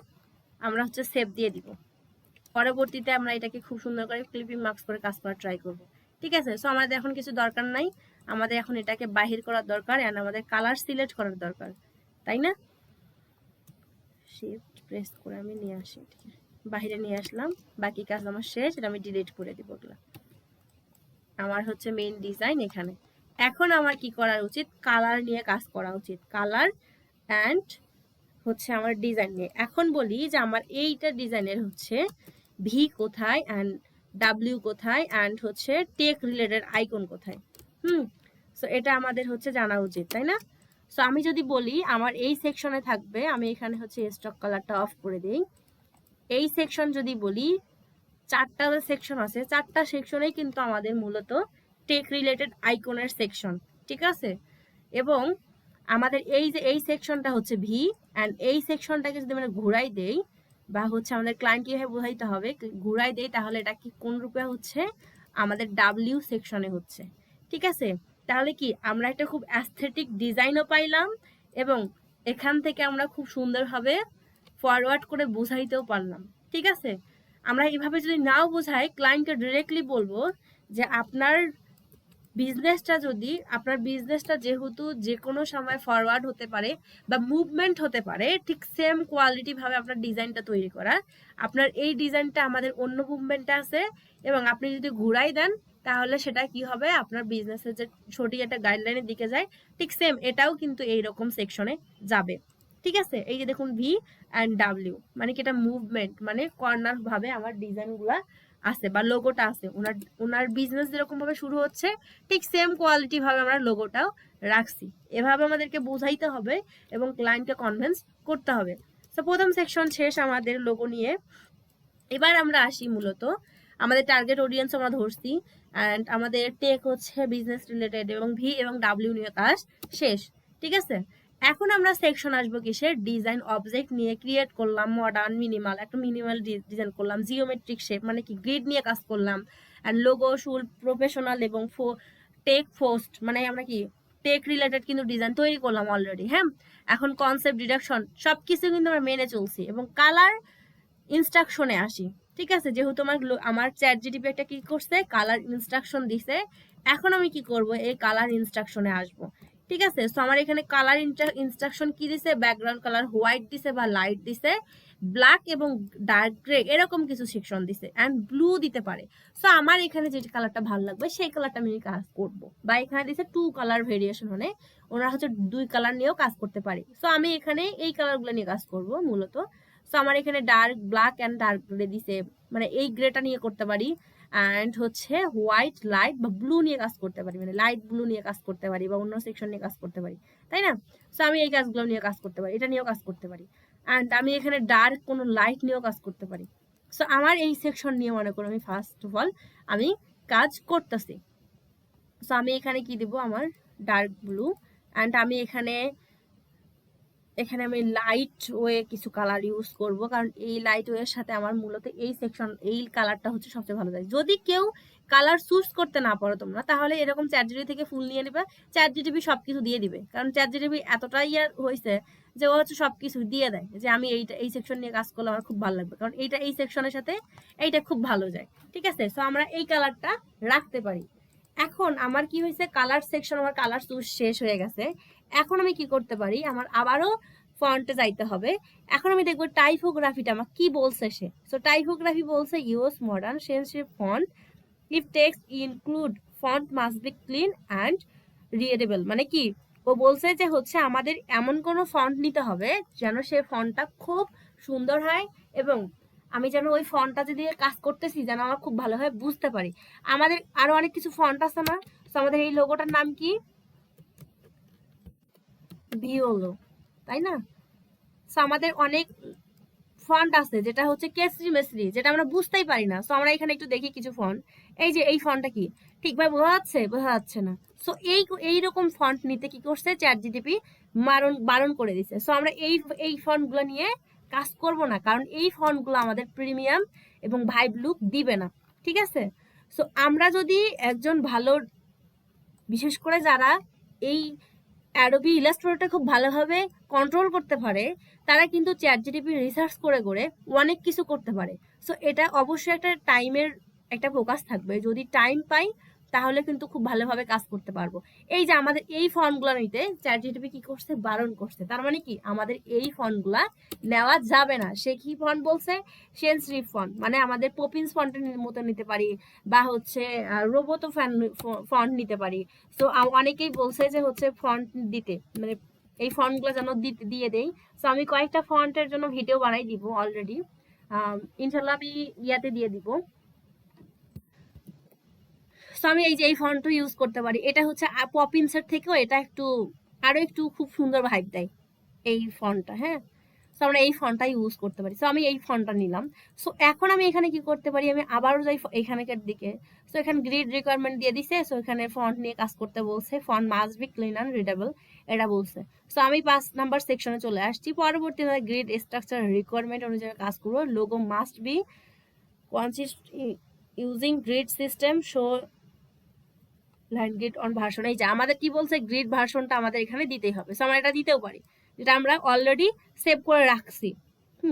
আমরা হচ্ছে সেভ দিয়ে দিব। পরবর্তীতে আমরা এটাকে খুব সুন্দর করে ক্লিপিং মার্কস করে কাজ করার ট্রাই করব। ঠিক আছে, সো আমাদের এখন কিছু দরকার নাই, আমাদের এখন এটাকে বাহির করার দরকার, এন্ড আমাদের কালার সিলেক্ট করার দরকার, তাই না? শিফট প্রেস করে আমি নিয়ে আসি, ঠিক আছে, বাহিরে নিয়ে আসলাম, বাকি কাজ আমার শেষ, এটা আমি ডিলিট করে দিব। ওগুলা আমার হচ্ছে মেইন ডিজাইন এখানে। এখন আমার কি করা উচিত, কালার নিয়ে কাজ করা উচিত, কালার অ্যান্ড হচ্ছে আমার ডিজাইন নিয়ে। এখন বলি যে আমার এইটা ডিজাইনের হচ্ছে ভি কোথায় অ্যান্ড ডাব্লিউ কোথায় অ্যান্ড হচ্ছে টেক রিলেটেড আইকন কোথায়। সো এটা আমাদের হচ্ছে জানা উচিত, তাই না? সো আমি যদি বলি আমার এই সেকশনে থাকবে, আমি এখানে হচ্ছে স্টক কালারটা অফ করে দিই। এই সেকশন যদি বলি, 4টা সেকশন আছে, 4টা সেকশনেই কিন্তু আমাদের মূলত টেক রিলেটেড আইকনের সেকশন। ঠিক আছে, এবং আমাদের এই যে এই সেকশনটা হচ্ছে ভি, অ্যান্ড এই সেকশনটাকে যদি আমরা ঘুরাই দেই, বা হচ্ছে আমাদের ক্লায়েন্ট কিভাবে বোঝাইতে হবে, ঘুরাই দেই, তাহলে এটা কি কোন রূপে হচ্ছে, আমাদের ডাব্লিউ সেকশনে হচ্ছে। ঠিক আছে, তাহলে কি আমরা একটা খুব অ্যাস্থেটিক ডিজাইনও পাইলাম, এবং এখান থেকে আমরা খুব সুন্দরভাবে ফরওয়ার্ড করে বোঝাইতেও পারলাম। ঠিক আছে, আমরা এইভাবে যদি নাও বোঝাই, ক্লায়েন্টকে ডিরেক্টলি বলবো যে আপনার বিজনেসটা যেহেতু যে কোনো সময় ফরওয়ার্ড হতে পারে বা মুভমেন্ট হতে পারে, ঠিক সেম কোয়ালিটি ভাবে আপনার ডিজাইনটা তৈরি করা। আপনার এই ডিজাইনটা আমাদের অন্য মুভমেন্টে আছে, এবং আপনি যদি ঘুরাই দেন তাহলে সেটা কি হবে, আপনার বিজনেসের যে সঠিক একটা গাইডলাইনের দিকে যায়, ঠিক সেম এটাও কিন্তু এইরকম সেকশনে যাবে। ঠিক আছে, এই যে দেখুন ভি অ্যান্ড ডাব্লিউ, মানে কি এটা মুভমেন্ট, মানে কর্নার ভাবে আমার ডিজাইনগুলা আছে বা লোগোটা আছে, ওনার বিজনেস যেরকম ভাবে শুরু হচ্ছে ঠিক সেম কোয়ালিটি ভাবে আমরা লোগোটাও রাখছি। এভাবে আমাদেরকে বোঝাইতে হবে এবং ক্লায়েন্টকে কনভিন্স করতে হবে। তো প্রথম সেকশন শেষ আমাদের লোগো নিয়ে। এবার আমরা আসি মূলত আমাদের টার্গেট অডিয়েন্স আমরা ধরছি, অ্যান্ড আমাদের টেক হচ্ছে বিজনেস রিলেটেড, এবং ভি এবং ডাব্লিউ নিয়ে কাজ শেষ। ঠিক আছে, এখন আমরা সেকশন আসবো কিসের, ডিজাইন অবজেক্ট নিয়ে। ক্রিয়েট করলাম মডার্ন মিনিমাল, একটা মিনিমাল ডিজাইন করলাম, জিওমেট্রিক শেপ মানে কি গ্রিড নিয়ে কাজ করলাম, অ্যান্ড লোগো শুল প্রফেশনাল, এবং টেক পোস্ট মানে আমরা কি টেক রিলেটেড কিন্তু ডিজাইন তৈরি করলাম অলরেডি। হ্যাঁ, এখন কনসেপ্ট ডিডাকশন সবকিছু কিন্তু আমরা মেনে চলছি, এবং কালার ইনস্ট্রাকশনে আসি। ঠিক আছে, যেহেতু আমার চ্যাট জিটিপি একটা কি করছে, কালার ইনস্ট্রাকশন দিছে, এখন আমি কি করব, এই কালার ইনস্ট্রাকশনে আসব। ঠিক আছে, সো আমার এখানে কালার ইনস্ট্রাকশন কি দিছে, ব্যাকগ্রাউন্ড কালার হোয়াইট দিছে বা লাইট দিছে, ব্ল্যাক এবং ডার্ক গ্রে এরকম কিছু সেকশন দিছে, অ্যান্ড ব্লু দিতে পারে। সো আমার এখানে যে কালারটা ভালো লাগবে সেই কালারটা আমি কাজ করব, বা এখানে দিছে 2 কালার ভেরিয়েশন, মানে ওনারা হচ্ছে 2 কালার নিয়েও কাজ করতে পারে। সো আমি এখানে এই কালারগুলো নিয়ে কাজ করব মূলত। সো আমার এখানে dark black and dark grey দিছে, মানে এই গ্রেটা নিয়ে করতে পারি, অ্যান্ড হচ্ছে হোয়াইট লাইট বা ব্লু নিয়ে কাজ করতে পারি, মানে লাইট ব্লু নিয়ে কাজ করতে পারি, বা অন্য সেকশন নিয়ে কাজ করতে পারি, তাই না? সো আমি এই কাজগুলো নিয়ে কাজ করতে পারি, এটা নিয়েও কাজ করতে পারি, অ্যান্ড আমি এখানে ডার্ক কোনো লাইট নিয়েও কাজ করতে পারি। সো আমার এই সেকশন নিয়ে মনে করো আমি ফার্স্ট অফ অল আমি কাজ করতেছি। সো আমি এখানে কি দিব, আমার ডার্ক ব্লু, অ্যান্ড আমি এখানে আমি লাইট ওয়ে কিছু কালার ইউজ করব, কারণ এই লাইট ওয়ের সাথে আমার মূলত এই সেকশন এই কালারটা হচ্ছে সবচেয়ে ভালো যায়। যদি কেউ কালার চুজ করতে না পারো তোমরা, তাহলে এরকম চ্যাট জিটিপি থেকে ফুল নিয়ে নিবে, চ্যাট জিটিপি সবকিছু দিয়ে দিবে, কারণ চ্যাট জিটিপি এতটাই হয়েছে যে ও হচ্ছে সবকিছু দিয়ে দেয়, যে আমি এই সেকশন নিয়ে কাজ করলে আমার খুব ভালো লাগবে, কারণ এই সেকশনের সাথে এইটা খুব ভালো যায়। ঠিক আছে, সো আমরা এই কালারটা রাখতে পারি। এখন আমার কি হয়েছে, কালার সেকশন আমার কালার চুজ শেষ হয়ে গেছে। এখন আমি কি করতে পারি, আমার আবারও ফন্টে যাইতে হবে। এখন আমি দেখবো টাইপোগ্রাফিটা আমার কি বলছে সে। সো টাইপোগ্রাফি বলছে use modern sensitive font if text include font must be clean and readable. মানে কি ও বলছে যে হচ্ছে আমাদের এমন কোনো ফন্ট নিতে হবে যেন সে ফন্টটা খুব সুন্দর হয়, এবং আমি যেন ওই ফন্টটা যদি কাজ করতেছি যেন আমার খুব ভালোভাবে বুঝতে পারি। আমাদের আরো অনেক কিছু ফন্ট আছে না, তো আমাদের এই লোগোটার নাম কি, ভিওলো, তাই না? সো আমাদের অনেক ফন্ট আছে যেটা হচ্ছে কেসরি মেসরি, যেটা আমরা বুঝতেই পারি না। সো আমরা এখানে একটু দেখি কিছু ফন্ট। এই যে এই ফন্টটা কি ঠিকভাবে বোঝা যাচ্ছে? বোঝা যাচ্ছে না। সো এইরকম ফন্ট নিতে কি করছে চ্যাট জিটিপি বারণ করে দিচ্ছে। সো আমরা এই ফন্টগুলো নিয়ে কাজ করব না, কারণ এই ফন্টগুলো আমাদের প্রিমিয়াম এবং ভাইব লুক দিবে না, ঠিক আছে? সো আমরা যদি একজন ভালো, বিশেষ করে যারা এই অ্যাডোবি ইলাস্ট্রেটরটা খুব ভালোভাবে কন্ট্রোল করতে পারে, তারা কিন্তু চ্যাট জিটিপি রিসার্চ করে করে অনেক কিছু করতে পারে। সো এটা অবশ্যই একটা টাইমের একটা ফোকাস থাকবে। যদি টাইম পাই তাহলে কিন্তু খুব ভালোভাবে কাজ করতে পারবো। এই যে আমাদের এই ফন্টগুলো নিতে চ্যাট জিটিপি কি করছে, বারণ করছে। তার মানে কি আমাদের এই ফন্টগুলা নেওয়া যাবে না। সে কি ফন্ট বলছে, সেন্সিটিভ ফন্ট, মানে আমাদের পপিন্স ফন্টের মতো নিতে পারি, বা হচ্ছে রোবোতো ফন্ট নিতে পারি। তো অনেকেই বলছে যে হচ্ছে ফন্ট দিতে, মানে এই ফন্টগুলো যেন দিয়ে দেই। সো আমি কয়েকটা ফন্টের জন্য ভিডিও বানাই দিব অলরেডি, ইনশাল্লাহ আমি ইয়াতে দিয়ে দিব। সো আমি এই যে এই ফন্টটা ইউজ করতে পারি। এটা হচ্ছে পপিন্সের থেকেও এটা একটু আরো একটু খুব সুন্দর ভাইব দেয় এই ফন্টটা, হ্যাঁ। সো আমরা এই ফন্টটা ইউজ করতে পারি। সো আমি এই ফন্টটা নিলাম। সো এখন আমি এখানে কি করতে পারি, আমি আবারও যাই এখানকার দিকে। সো এখানে গ্রিড রিকোয়ারমেন্ট দিয়ে দিছে। সো এখানে ফন্ট নিয়ে কাজ করতে বলছে, font must be clean and readable, এটা বলছে। সো আমি 5 নাম্বার সেকশনে চলে আসছি। পরবর্তীতে গ্রিড স্ট্রাকচার রিকোয়ারমেন্ট অনুযায়ী কাজ করবো। Logo must be consist using grid system show line grid on version. এই যে আমাদের কি বলছে, গ্রিড ভার্সনটা আমাদের এখানে দিতেই হবে। সো আমরা এটা দিতেও পারি, যেটা আমরা অলরেডি সেভ করে রাখছি।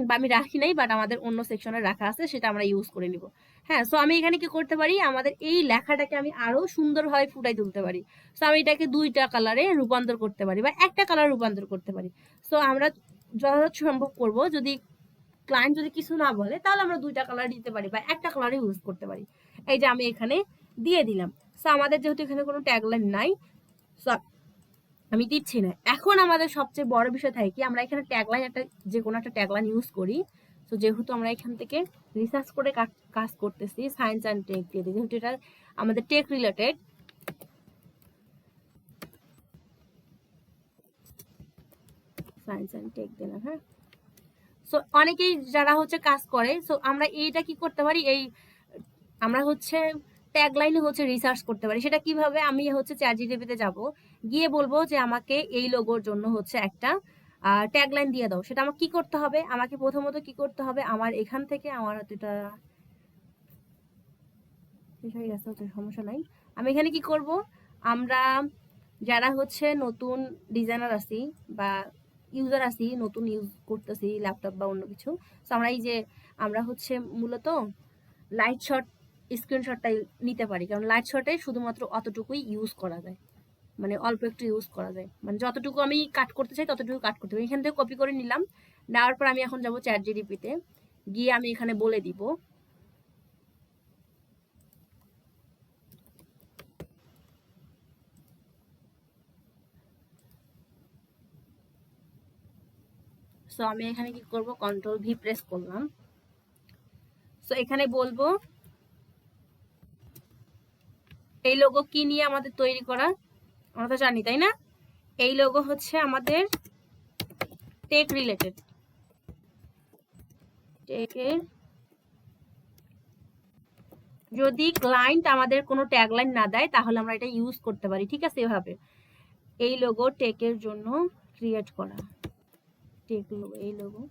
বা আমি রাখি নাই, বাট আমাদের অন্য সেকশনে রাখা আছে, সেটা আমরা ইউজ করে নিব। হ্যাঁ, সো আমি এখানে কি করতে পারি, আমাদের এই লেখাটাকে আমি আরো সুন্দরভাবে ফুটাই তুলতে পারি। সো আমি এটাকে 2টা কালারে রূপান্তর করতে পারি, বা একটা কালার রূপান্তর করতে পারি। সো আমরা যথাযথ সম্ভব করব। যদি ক্লায়েন্ট যদি কিছু না বলে তাহলে আমরা 2টা কালার দিতে পারি, বা একটা কালারে ইউজ করতে পারি। এই যে আমি এখানে দিয়ে দিলাম। সো আমাদের যেহেতু এখানে কোনো ট্যাগলাইন নাই, সো আমি দিচ্ছি না। এখন আমাদের সবচেয়ে বড় বিষয় থাকে কি, আমরা এখানে ট্যাগলাইন একটা, যে কোনো একটা ট্যাগলাইন ইউজ করি। তো যেহেতু আমরা এখান থেকে রিসার্চ করে কাজ করতেছি, সায়েন্স অ্যান্ড টেক দিয়ে, যেহেতু এটা আমাদের tech related, science and tech দিলাম, হ্যাঁ। সো অনেকেই যারা হচ্ছে কাজ করে, সো আমরা এইটা কি করতে পারি, এই আমরা হচ্ছে ট্যাগলাইনে হচ্ছে রিসার্চ করতে পারি। সেটা কিভাবে, আমি হচ্ছে চ্যাটজিপিটিতে যাব, গিয়ে বলবো যে আমাকে এই লোগোর জন্য হচ্ছে একটা ট্যাগলাইন দিয়ে দাও। সেটা আমাকে কি করতে হবে, আমাকে প্রথমত কি করতে হবে, আমার এখান থেকে, আমার এটা হয়ে গেছে, সমস্যা নাই। আমি এখানে কি করব, আমরা যারা হচ্ছে নতুন ডিজাইনার আছি বা ইউজার আছি, নতুন ইউজ করতেছি ল্যাপটপ বা অন্য কিছু, তো আমরা এই যে আমরা হচ্ছে মূলত লাইট শট স্ক্রিনশটটাই নিতে পারি, কারণ লাইট শটে শুধুমাত্র অতটুকুই ইউজ করা যায়, মানে অল্প একটু ইউজ করা যায়, মানে যতটুকু আমি কাট করতে চাই ততটুকু কাট করতে পারি। এখান থেকে কপি করে নিলাম, নেওয়ার পর আমি এখন যাবো চ্যাট জিটিপিতে, গিয়ে আমি এখানে বলে দিব সো আমি এখানে কি করব, কন্ট্রোল ভি প্রেস করলাম। সো এখানে বলবো এই লোগো কি নিয়ে আমাদের তৈরি করা, আমরা তো জানি তাই না, এই লোগো হচ্ছে আমাদের টেক রিলেটেড, টেকের। যদি ক্লায়েন্ট আমাদের কোনো ট্যাগলাইন না দেয় তাহলে আমরা এটা ইউজ করতে পারি, ঠিক আছে? এভাবে এই লোগো টেকের জন্য ক্রিয়েট করা, টেক লোগো, এই লোগো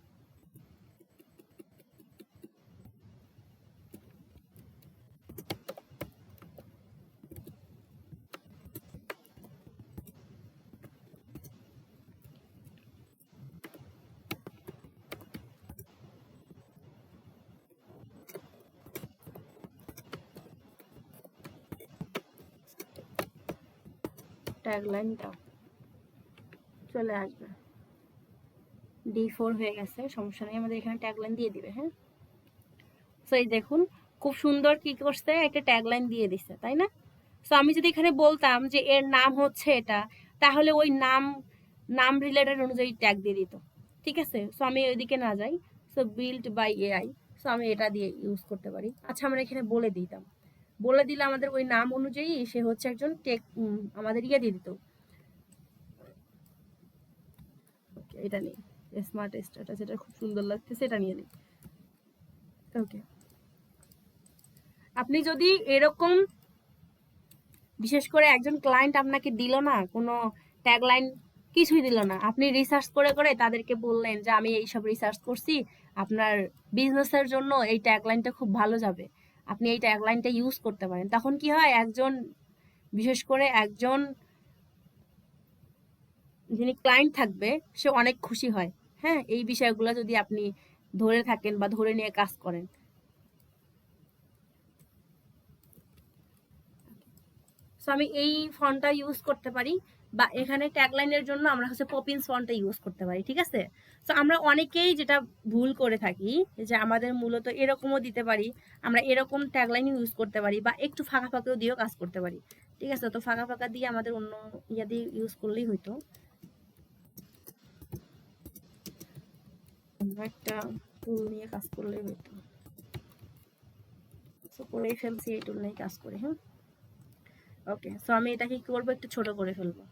ট্যাগলাইনটা চলে আসবে। D4 হয়ে গেছে, সমস্যা নেই, আমাদের এখানে ট্যাগলাইন দিয়ে দিবে। হ্যাঁ, সো এই দেখুন খুব সুন্দর কি করছে, একটা ট্যাগলাইন দিয়ে দিছে, তাই না? সো আমি যদি এখানে বলতাম যে এর নাম হচ্ছে এটা, তাহলে ওই নাম রিলেটেড অনুযায়ী ট্যাগ দিয়ে দিত। ঠিক আছে, সো আমি ওইদিকে না যাই। So build by AI, so আমি এটা দিয়ে ইউজ করতে পারি। আচ্ছা, আমরা এখানে বলে দিতাম, বলে দিলে আমাদের ওই নাম অনুযায়ী সে হচ্ছে একজন আমাদের ইয়ে দিয়ে দিত। এটা নিয়ে স্মার্ট স্ট্যাটাস, এটা খুব সুন্দর লাগতেছে, এটা নিয়ে নিই। ওকে, আপনি যদি এরকম, বিশেষ করে একজন ক্লায়েন্ট আপনাকে দিল না কোনো ট্যাগলাইন, কিছুই দিল না, আপনি রিসার্চ করে করে তাদেরকে বললেন যে আমি এইসব রিসার্চ করছি, আপনার বিজনেসের জন্য এই ট্যাগলাইনটা খুব ভালো যাবে, আপনি এই ট্যাগলাইনটা ইউজ করতে পারেন, তখন কি হয়, একজন, বিশেষ করে একজন যিনি ক্লায়েন্ট থাকবে সে অনেক খুশি হয়। হ্যাঁ, এই বিষয়গুলো যদি আপনি ধরে থাকেন বা ধরে নিয়ে কাজ করেন। সো আমি এই ফন্টটা ইউজ করতে পারি, বা এখানে ট্যাগলাইনের জন্য আমরা হচ্ছে পপিন্স ফন্টটা ইউজ করতে পারি। ঠিক আছে, সো আমরা অনেকেই যেটা ভুল করে থাকি যে আমাদের মূলত এরকমও দিতে পারি, আমরা এরকম ট্যাগলাইন ইউজ করতে পারি, বা একটু ফাঁকা ফাঁকাও দিয়েও কাজ করতে পারি। ঠিক আছে, তো ফাঁকা ফাঁকা দিয়ে আমাদের অন্য ইয়া দিয়ে ইউজ করলেই হইতো। একটা টুল নিয়ে কাজ করলেই হইতো। সো করেই ফেলছি, এই টুল নিয়ে কাজ করি। হ্যাঁ, ওকে, সো আমি এটাকে কি করবো, একটু ছোট করে ফেলবো।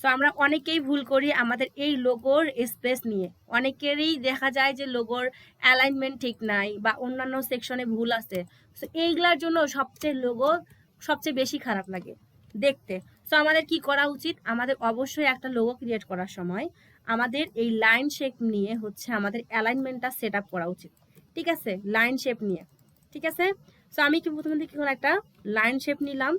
সো আমরা অনেকেই ভুল করি আমাদের এই লোগোর স্পেস নিয়ে, অনেকেরই দেখা যায় যে লোগোর অ্যালাইনমেন্ট ঠিক নাই বা অন্যান্য সেকশনে ভুল আছে। সো এইগুলার জন্য লোগো সবচেয়ে বেশি খারাপ লাগে দেখতে। সো আমাদের কি করা উচিত, আমাদের অবশ্যই একটা লোগো ক্রিয়েট করার সময় আমাদের এই লাইন শেপ নিয়ে হচ্ছে আমাদের অ্যালাইনমেন্টটা সেট আপ করা উচিত। ঠিক আছে, লাইন শেপ নিয়ে। ঠিক আছে, সো আমি কি প্রথমে কি কোনো একটা লাইন শেপ নিলাম,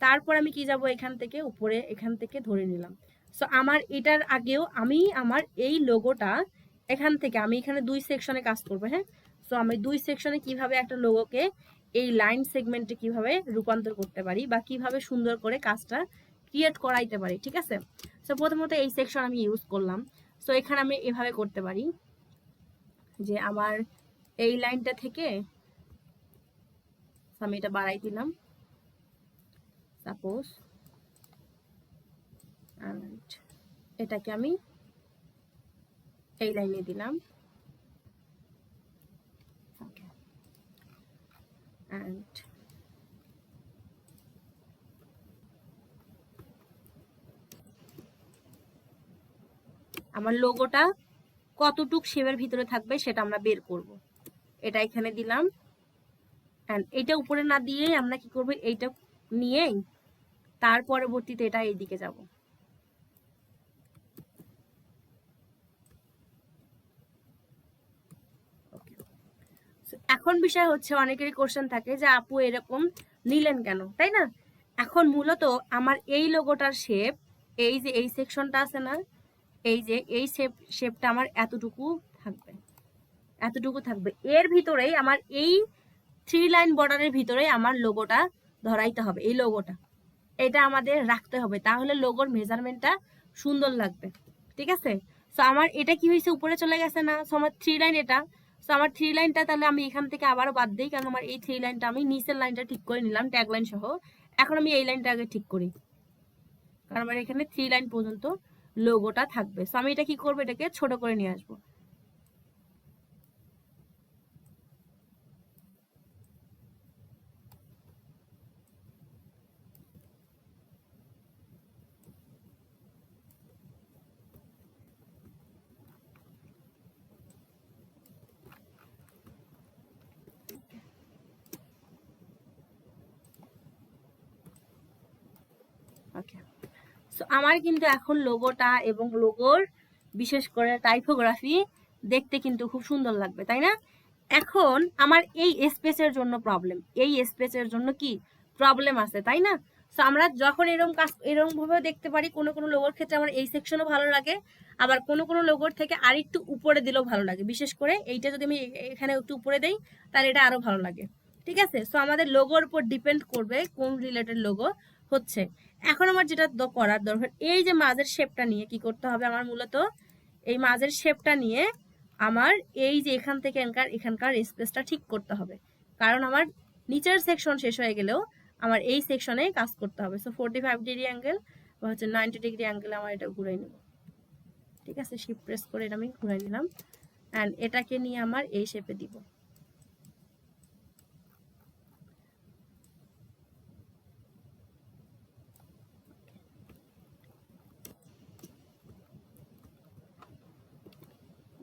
তারপর আমি কি যাব, এখান থেকে উপরে, এখান থেকে ধরে নিলাম। সো আমার এটার আগেও আমি আমার এই লোগোটা এখান থেকে, আমি এখানে 2 সেকশনে কাজ করবো। হ্যাঁ, সো আমি 2 সেকশনে কিভাবে একটা লোগোকে এই লাইন সেগমেন্টে কিভাবে রূপান্তর করতে পারি বা কিভাবে সুন্দর করে কাজটা ক্রিয়েট করাইতে পারি। ঠিক আছে, সো প্রথমত এই সেকশন আমি ইউজ করলাম। সো এখানে আমি এভাবে করতে পারি যে আমার এই লাইনটা থেকে আমি এটা বাড়াই দিলাম, সাপোজ, এটাকে আমি এই লাইনে দিলাম, and আমার লোগোটা কতটুক শেপের ভিতরে থাকবে সেটা আমরা বের করব। এটা এখানে দিলাম, and এটা উপরে না দিয়ে আমরা কি করব, এইটা নিয়েই তার পরবর্তীতে এটা এইদিকে যাব। এখন বিষয় হচ্ছে অনেকেরই কোশ্চেন থাকে যে আপু এরকম নিলেন কেন, তাই না? এখন মূলত আমার এই লোগোটার শেপ, এই যে এই সেকশনটা আছে না, এই যে এই শেপটা আমার এতটুকু থাকবে, এতটুকু থাকবে, এর ভিতরেই আমার এই 3 লাইন বর্ডারের ভিতরে আমার লোগোটা ধরাইতে হবে, এই লোগোটা এটা আমাদের রাখতে হবে, তাহলে লোগোর মেজারমেন্টটা সুন্দর লাগবে। ঠিক আছে, সো আমার এটা কি হয়েছে, উপরে চলে গেছে না, সো আমার 3 লাইন এটা, সো আমার 3 লাইনটা তাহলে আমি এখান থেকে আবারও বাদ দিই, কারণ আমার এই 3 লাইনটা আমি নিচের লাইনটা ঠিক করে নিলাম ট্যাগ লাইন সহ। এখন আমি এই লাইনটা আগে ঠিক করি, কারণ আমার এখানে 3 লাইন পর্যন্ত লোগোটা থাকবে। সো আমি এটা কি করবো, এটাকে ছোট করে নিয়ে আসবো। ওকে, সো আমার কিন্তু এখন লোগোটা এবং লোগোর বিশেষ করে টাইপোগ্রাফি দেখতে কিন্তু খুব সুন্দর লাগবে, তাই না? এখন আমার এই স্পেসের জন্য প্রবলেম, এই স্পেসের জন্য কি প্রবলেম আছে, তাই না? সো আমরা যখন এরকম কাজ এরকম ভাবে দেখতে পারি, কোনো কোনো লোগোর ক্ষেত্রে আমার এই সেকশনও ভালো লাগে, আবার কোনো কোনো লোগোর থেকে আরেকটু উপরে দিলেও ভালো লাগে, বিশেষ করে এইটা যদি আমি এখানে একটু উপরে দেই তাহলে এটা আরো ভালো লাগে। ঠিক আছে, সো আমাদের লোগোর উপর ডিপেন্ড করবে কোন রিলেটেড লোগো হচ্ছে। এখন আমার যেটা করার দরকার, এই যে মাঝের শেপটা নিয়ে কি করতে হবে, আমার মূলত এই মাঝের শেপটা নিয়ে আমার এই যে এখান থেকে এখানকার স্পেসটা ঠিক করতে হবে, কারণ আমার নিচের সেকশন শেষ হয়ে গেলেও আমার এই সেকশনে কাজ করতে হবে। সো 45 ডিগ্রি অ্যাঙ্গেল বা হচ্ছে 90 ডিগ্রি অ্যাঙ্গেল আমার এটা ঘুরাই নেব। ঠিক আছে, শিফট প্রেস করে এটা আমি ঘুরাই নিলাম অ্যান্ড এটাকে নিয়ে আমার এই শেপে দিব।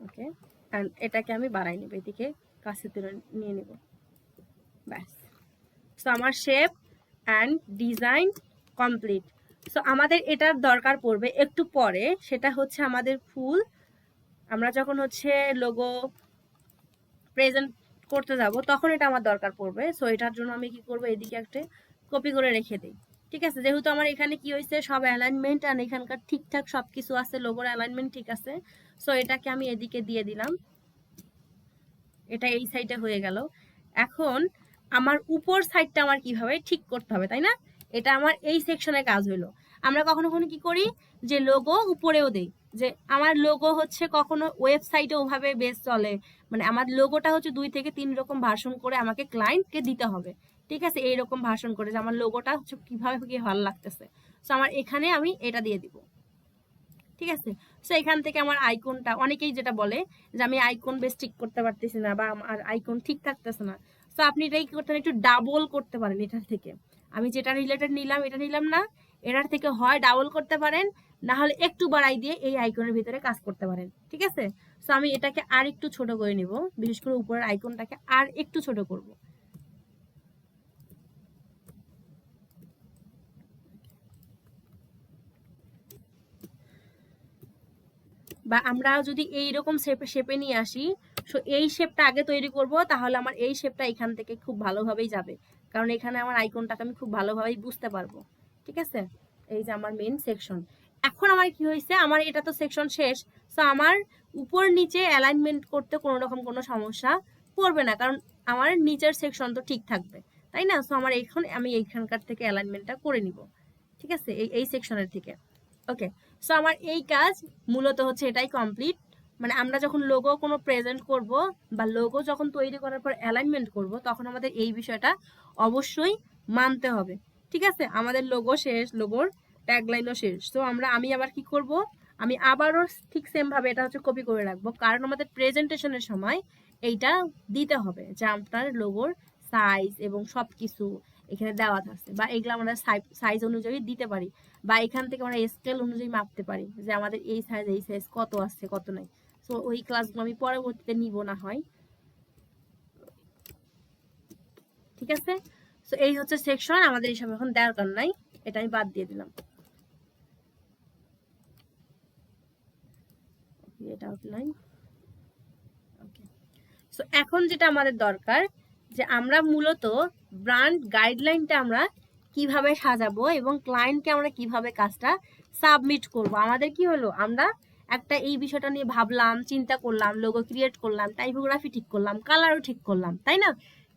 ওকে, অ্যান্ড এটাকে আমি বাড়াই নেব, এদিকে কাছে তুলে নিয়ে নেব, ব্যাস। সো আমার shape and design complete. So আমাদের এটার দরকার পড়বে একটু পরে, সেটা হচ্ছে আমাদের ফুল আমরা যখন হচ্ছে লোগো প্রেজেন্ট করতে যাব তখন এটা আমার দরকার পড়বে। সো এটার জন্য আমি কি করব, এদিকে একটা কপি করে রেখে দিই। ঠিক আছে, যেহেতু আমার এখানে কি হয়েছে সব অ্যালাইনমেন্ট আর এখানকার ঠিকঠাক সব কিছু আছে, লোগোর অ্যালাইনমেন্ট ঠিক আছে। সো এটাকে আমি এদিকে দিয়ে দিলাম, এটা এই সাইডে হয়ে গেল। এখন আমার উপর সাইডটা আমার কিভাবে ঠিক করতে হবে, তাই না? এটা আমার এই সেকশনে কাজ হলো। আমরা কখনো কখনো কি করি যে লোগো উপরেও দেই, যে আমার লোগো হচ্ছে কখনো ওয়েবসাইটে ওভাবে বেস চলে, মানে আমার লোগোটা হচ্ছে 2 থেকে 3 রকম ভার্সন করে আমাকে ক্লায়েন্টকে দিতে হবে। ঠিক আছে, এইরকম ভার্সন করে যে আমার লোগোটা হচ্ছে কিভাবে কি ভালো লাগতেছে। সো আমার এখানে আমি এটা দিয়ে দিব। ঠিক আছে, সো এখান থেকে আমার আইকনটা, অনেকেই যেটা বলে যে আমি আইকন বেশ ঠিক করতে পারতেছি না বা আমার আইকন ঠিক থাকতেছে না, সো আপনি এটাই কি করতে পারেন, একটু ডাবল করতে পারেন। এটার থেকে আমি যেটা রিলেটেড নিলাম এটা নিলাম না, এটার থেকে হয় ডাবল করতে পারেন, না হলে একটু বাড়াই দিয়ে এই আইকনের ভিতরে কাজ করতে পারেন। ঠিক আছে, সো আমি এটাকে আর একটু ছোট করে নিব, বিশেষ করে উপরের আইকনটাকে আর একটু ছোট করব। বা আমরা যদি এইরকম শেপে নিয়ে আসি, সো এই শেপটা আগে তৈরি করব, তাহলে আমার এই শেপটা এখান থেকে খুব ভালোভাবেই যাবে, কারণ এখানে আমার আইকনটাকে আমি খুব ভালোভাবেই বুঝতে পারবো। ঠিক আছে, এই যে আমার মেইন সেকশন। এখন আমার কি হয়েছে, আমার এটা তো সেকশন শেষ, সো আমার উপর নিচে অ্যালাইনমেন্ট করতে কোনো রকম কোনো সমস্যা পড়বে না, কারণ আমার নিচের সেকশন তো ঠিক থাকবে, তাই না? সো আমার আমি এইখানকার থেকে অ্যালাইনমেন্টটা করে নিব। ঠিক আছে, এই সেকশনের থেকে। ওকে, সো আমার এই কাজ মূলত হচ্ছে এটাই কমপ্লিট। মানে আমরা যখন লোগো কোনো প্রেজেন্ট করব বা লোগো যখন তৈরি করার পর অ্যালাইনমেন্ট করব, তখন আমাদের এই বিষয়টা অবশ্যই মানতে হবে। ঠিক আছে, আমাদের লোগো শেষ, লোগোর ট্যাগলাইনও শেষ। তো আমি আবার কি করব, আমি আবারও ঠিক সেম ভাবে এটা হচ্ছে কপি করে রাখবো, কারণ আমাদের প্রেজেন্টেশনের সময় এইটা দিতে হবে যে আপনার লোগোর সাইজ এবং সব কিছু এখানে দেওয়া থাকছে, বা এগুলো আমরা সাইজ অনুযায়ী দিতে পারি, বা এখান থেকে আমরা স্কেল অনুযায়ী মাপতে পারি যে আমাদের এই সাইজ কত আছে কত নাই। সো ওই ক্লাসগুলো আমি পরবর্তীতে নিব না হয়। ঠিক আছে, সো এই হচ্ছে সেকশন, আমাদের এইসব এখন দরকার নাই, এটা আমি বাদ দিয়ে দিলাম। এটা আউটলাইন। ওকে, সো এখন যেটা আমাদের দরকার, যে আমরা মূলত ব্র্যান্ড গাইডলাইনটা আমরা কিভাবে সাজাবো এবং ক্লায়েন্টকে আমরা কিভাবে কাজটা সাবমিট করব। আমাদের কি হলো, আমরা একটা এই বিষয়টা নিয়ে ভাবলাম, চিন্তা করলাম, লোগো ক্রিয়েট করলাম, টাইপোগ্রাফি ঠিক করলাম, কালারও ঠিক করলাম, তাই না?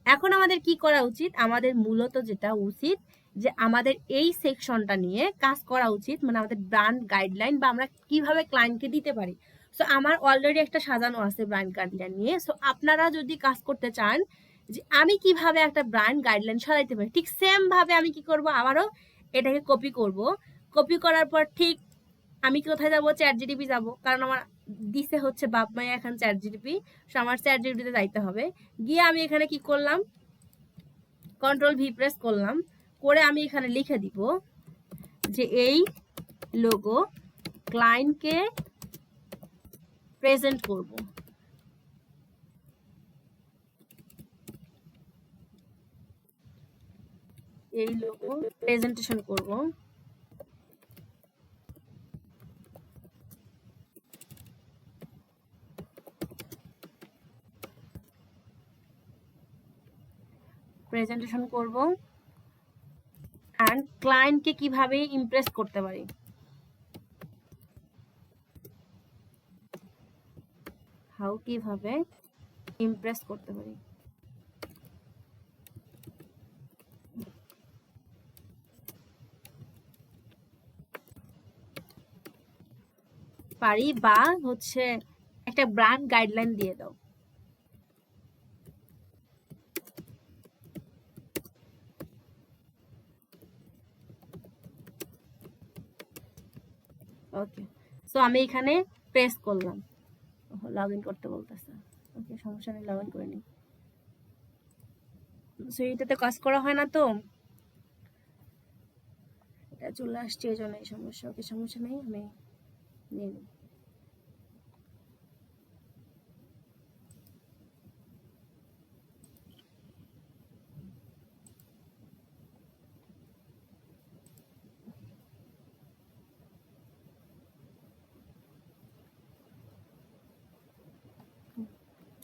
এখন আমাদের কি করা উচিত, আমাদের মূলত যেটা উচিত যে আমাদের এই সেকশনটা নিয়ে কাজ করা উচিত, মানে আমাদের ব্র্যান্ড গাইডলাইন বা আমরা কিভাবে ক্লায়েন্টকে দিতে পারি। সো আমার অলরেডি একটা সাজানো আছে ব্র্যান্ড গাইডলাইন নিয়ে। সো আপনারা যদি কাজ করতে চান যে আমি কিভাবে একটা ব্র্যান্ড গাইডলাইন সাজাইতে পারি, ঠিক সেম ভাবে আমি কি করব, আবারও এটাকে কপি করব। কপি করার পর ঠিক আমি কোথায় যাব, চ্যাট জিটিপি যাব, কারণ আমার দিছে হচ্ছে বাপ মায়া এখন চ্যাট জিটিপি। সো আমার চ্যাট জিটিপিতে যাইতে হবে, গিয়ে আমি এখানে কি করলাম, কন্ট্রোল V প্রেস করলাম, করে আমি এখানে লিখে দিব যে এই লোগো ক্লায়েন্টকে প্রেজেন্ট করব। এই লোগো প্রেজেন্টেশন করব। প্রেজেন্টেশন করব অ্যান্ড ক্লায়েন্টকে কিভাবে ইমপ্রেস করতে পারি, কিভাবে ইমপ্রেস করতে পারি। পারি, বা হচ্ছে একটা ব্র্যান্ড গাইডলাইন দিয়ে দাও। ওকে, সো আমি এখানে প্রেস করলাম, লগ ইন করতে বলতেছে। ওকে, সমস্যা নেই, লগ ইন করে নিই। সো এটাতে কাজ করা হয় না, তো এটা চলে আসছে, এই জন্য এই সমস্যা। ওকে, সমস্যা নেই, আমি নিয়ে নিই।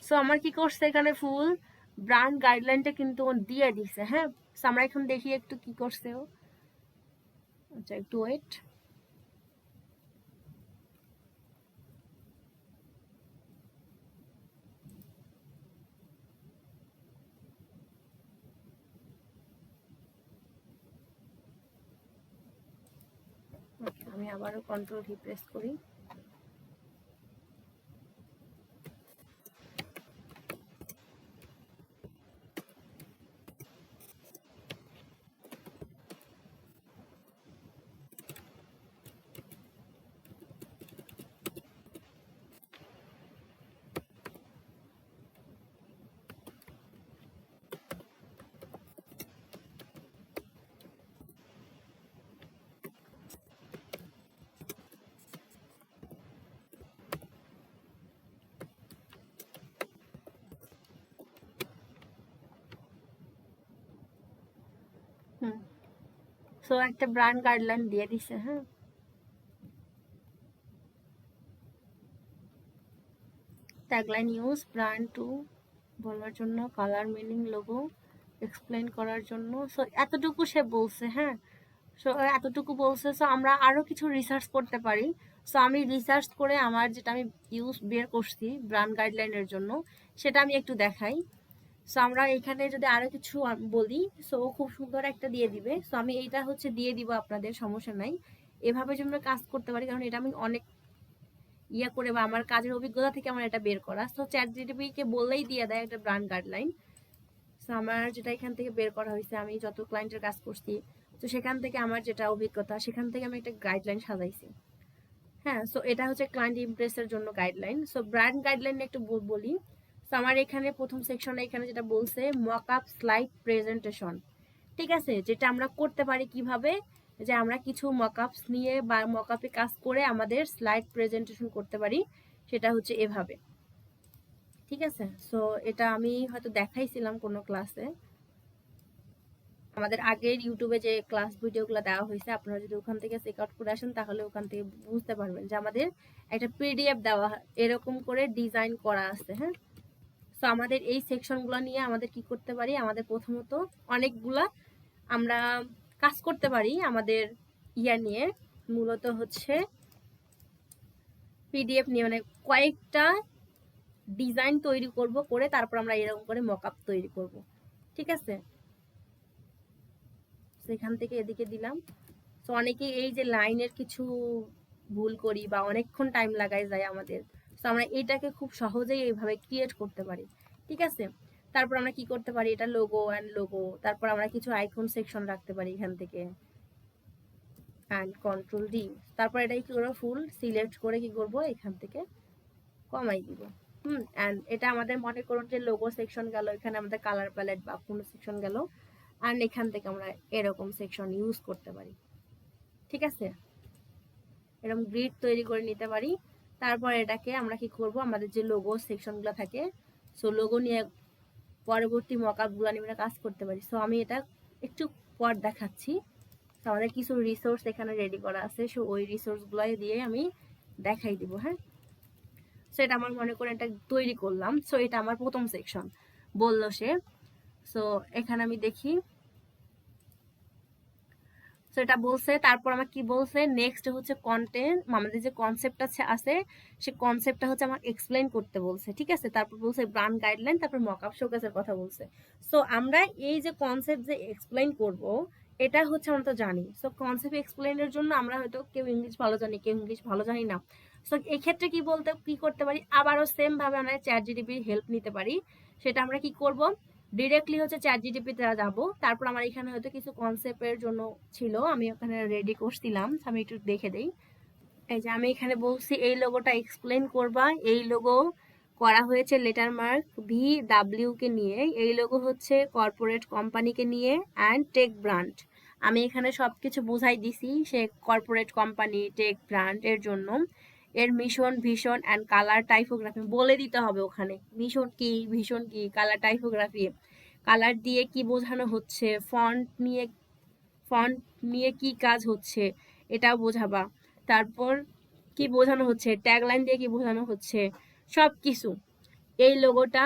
সো আমার কি করছে এখানে, ফুল ব্র্যান্ড গাইডলাইনটা কিন্তু ও দিয়ে দিছে। হ্যাঁ, সো আমরা এখন দেখি একটু কি করছে ও। আচ্ছা, একটু ওয়েট। আমি আবারও কন্ট্রোল কি প্রেস করি। সো একটা ব্র্যান্ড গাইডলাইন দিয়ে দিছে। হ্যাঁ, ট্যাগলাইন ইউজ ব্র্যান্ড টু বলার জন্য, কালার, মিনিং, লোগো এক্সপ্লেন করার জন্য। সো এতটুকু সে বলছে। হ্যাঁ, সো এতটুকু বলছে। সো আমরা আরো কিছু রিসার্চ করতে পারি। সো আমি রিসার্চ করে আমার যেটা আমি ইউজ বের করছি ব্র্যান্ড গাইডলাইনের জন্য, সেটা আমি একটু দেখাই। সো আমরা এখানে যদি আরো কিছু বলি, সো ও খুব সুন্দর একটা দিয়ে দিবে। সো আমি এইটা হচ্ছে দিয়ে দিব আপনাদের, সমস্যা নাই। এভাবে যে আমরা কাজ করতে পারি, কারণ এটা আমি অনেক ইয়ে করে বা আমার কাজের অভিজ্ঞতা থেকে আমার এটা বের করা। সো চ্যাট জিপিটি কে বললেই দিয়ে দেয় একটা ব্র্যান্ড গাইডলাইন। সো আমার যেটা এখান থেকে বের করা হয়েছে, আমি যত ক্লায়েন্টের কাজ করছি, তো সেখান থেকে আমার যেটা অভিজ্ঞতা, সেখান থেকে আমি একটা গাইডলাইন সাজাইছি। হ্যাঁ, সো এটা হচ্ছে ক্লায়েন্ট ইমপ্রেসের জন্য গাইডলাইন। সো ব্র্যান্ড গাইডলাইন একটু বলি। সো আমার এখানে প্রথম সেকশনে এখানে যেটা বলছে মক আপ স্লাইড প্রেজেন্টেশন, ঠিক আছে, যেটা আমরা করতে পারি কিভাবে, যে আমরা কিছু মকআপস নিয়ে বা মকআপে কাজ করে আমাদের স্লাইড প্রেজেন্টেশন করতে পারি, সেটা হচ্ছে এভাবে। ঠিক আছে, সো এটা আমি হয়তো দেখাইছিলাম কোনো ক্লাসে, আমাদের আগের ইউটিউবে যে ক্লাস ভিডিওগুলো দেওয়া হয়েছে, আপনারা যদি ওখান থেকে চেক আউট করে আসেন তাহলে ওখান থেকে বুঝতে পারবেন যে আমাদের একটা পিডিএফ দেওয়া এরকম করে ডিজাইন করা আছে। হ্যাঁ, সো আমাদের এই সেকশনগুলো নিয়ে আমাদের কি করতে পারি, আমাদের প্রথমত অনেকগুলা আমরা কাজ করতে পারি আমাদের ইয়া নিয়ে, মূলত হচ্ছে পিডিএফ নিয়ে, মানে কয়েকটা ডিজাইন তৈরি করব, করে তারপর আমরা এরকম করে মকআপ তৈরি করব। ঠিক আছে, সেখান থেকে এদিকে দিলাম। তো অনেকেই এই যে লাইনের কিছু ভুল করি বা অনেকক্ষণ টাইম লাগাই যায় আমাদের, তো আমরা এটাকে খুব সহজেই এইভাবে ক্রিয়েট করতে পারি। ঠিক আছে, তারপর আমরা কি করতে পারি, এটা লোগো অ্যান্ড লোগো, তারপর আমরা কিছু আইকন সেকশন রাখতে পারি এখান থেকে, অ্যান্ড কন্ট্রোল ডি। তারপর এটাই কি করবো, ফুল সিলেক্ট করে কি করব, এখান থেকে কমাই দিব। অ্যান্ড এটা আমাদের মনে করুন যে লোগো সেকশন গেল, এখানে আমাদের কালার প্যালেট বা কোনো সেকশন গেল, অ্যান্ড এখান থেকে আমরা এরকম সেকশন ইউজ করতে পারি। ঠিক আছে, এরকম গ্রিড তৈরি করে নিতে পারি। তারপর এটাকে আমরা কি করব, আমাদের যে লোগো সেকশনগুলো থাকে, সো লোগো নিয়ে পরবর্তী মকআপগুলো নিয়ে আমরা কাজ করতে পারি। সো আমি এটা একটু পর দেখাচ্ছি। তো আমাদের কিছু রিসোর্স এখানে রেডি করা আছে, সো ওই রিসোর্সগুলো দিয়ে আমি দেখাই দিব। হ্যাঁ, সো এটা আমার মনে করে এটা তৈরি করলাম। সো এটা আমার প্রথম সেকশন বললো সে। সো এখানে আমি দেখি, সো এটা বলছে। তারপর আমার কি বলছে, নেক্সট হচ্ছে কন্টেন্ট, আমাদের যে কনসেপ্ট আছে সে কনসেপ্টটা হচ্ছে আমার এক্সপ্লেইন করতে বলছে। ঠিক আছে, তারপর বলছে ব্র্যান্ড গাইডলাইন, তারপর মকআপ শোকেসের কথা বলছে। সো আমরা এই যে কনসেপ্ট যে এক্সপ্লেইন করব, এটা হচ্ছে আমরা তো জানি। সো কনসেপ্ট এক্সপ্লেইনের জন্য আমরা হয়তো কেউ ইংলিশ ভালো জানি, কেউ ইংলিশ ভালো জানি না। সো এক্ষেত্রে কি করতে পারি, আবারও সেম ভাবে আমরা চ্যাট জিটিপির হেল্প নিতে পারি। সেটা আমরা কি করব, ডিরেক্টলি হচ্ছে চ্যাট জিটিপিতে যাব। তারপর আমার এখানে হয়তো কিছু কনসেপ্টের জন্য ছিল, আমি ওখানে রেডি করছিলাম, আমি একটু দেখে দেই। এই যে আমি এখানে বলছি এই লোগোটা এক্সপ্লেন করবা, এই লোগো করা হয়েছে লেটার মার্ক VW কে নিয়ে, এই লোগো হচ্ছে কর্পোরেট কোম্পানিকে নিয়ে অ্যান্ড টেক ব্র্যান্ড। আমি এখানে সবকিছু বুঝাই দিছি সে কর্পোরেট কোম্পানি টেক ব্র্যান্ড এর জন্য। এর mission vision and colour typography বলে দিতে হবে ওখানে, মিশন কি ভিশন কি কালার টাইপোগ্রাফি, কালার দিয়ে কি বোঝানো হচ্ছে, ফন্ট নিয়ে কি কাজ হচ্ছে এটাও বোঝাবা। তারপর কি বোঝানো হচ্ছে, ট্যাগলাইন দিয়ে কি বোঝানো হচ্ছে, সব কিছু। এই লোগোটা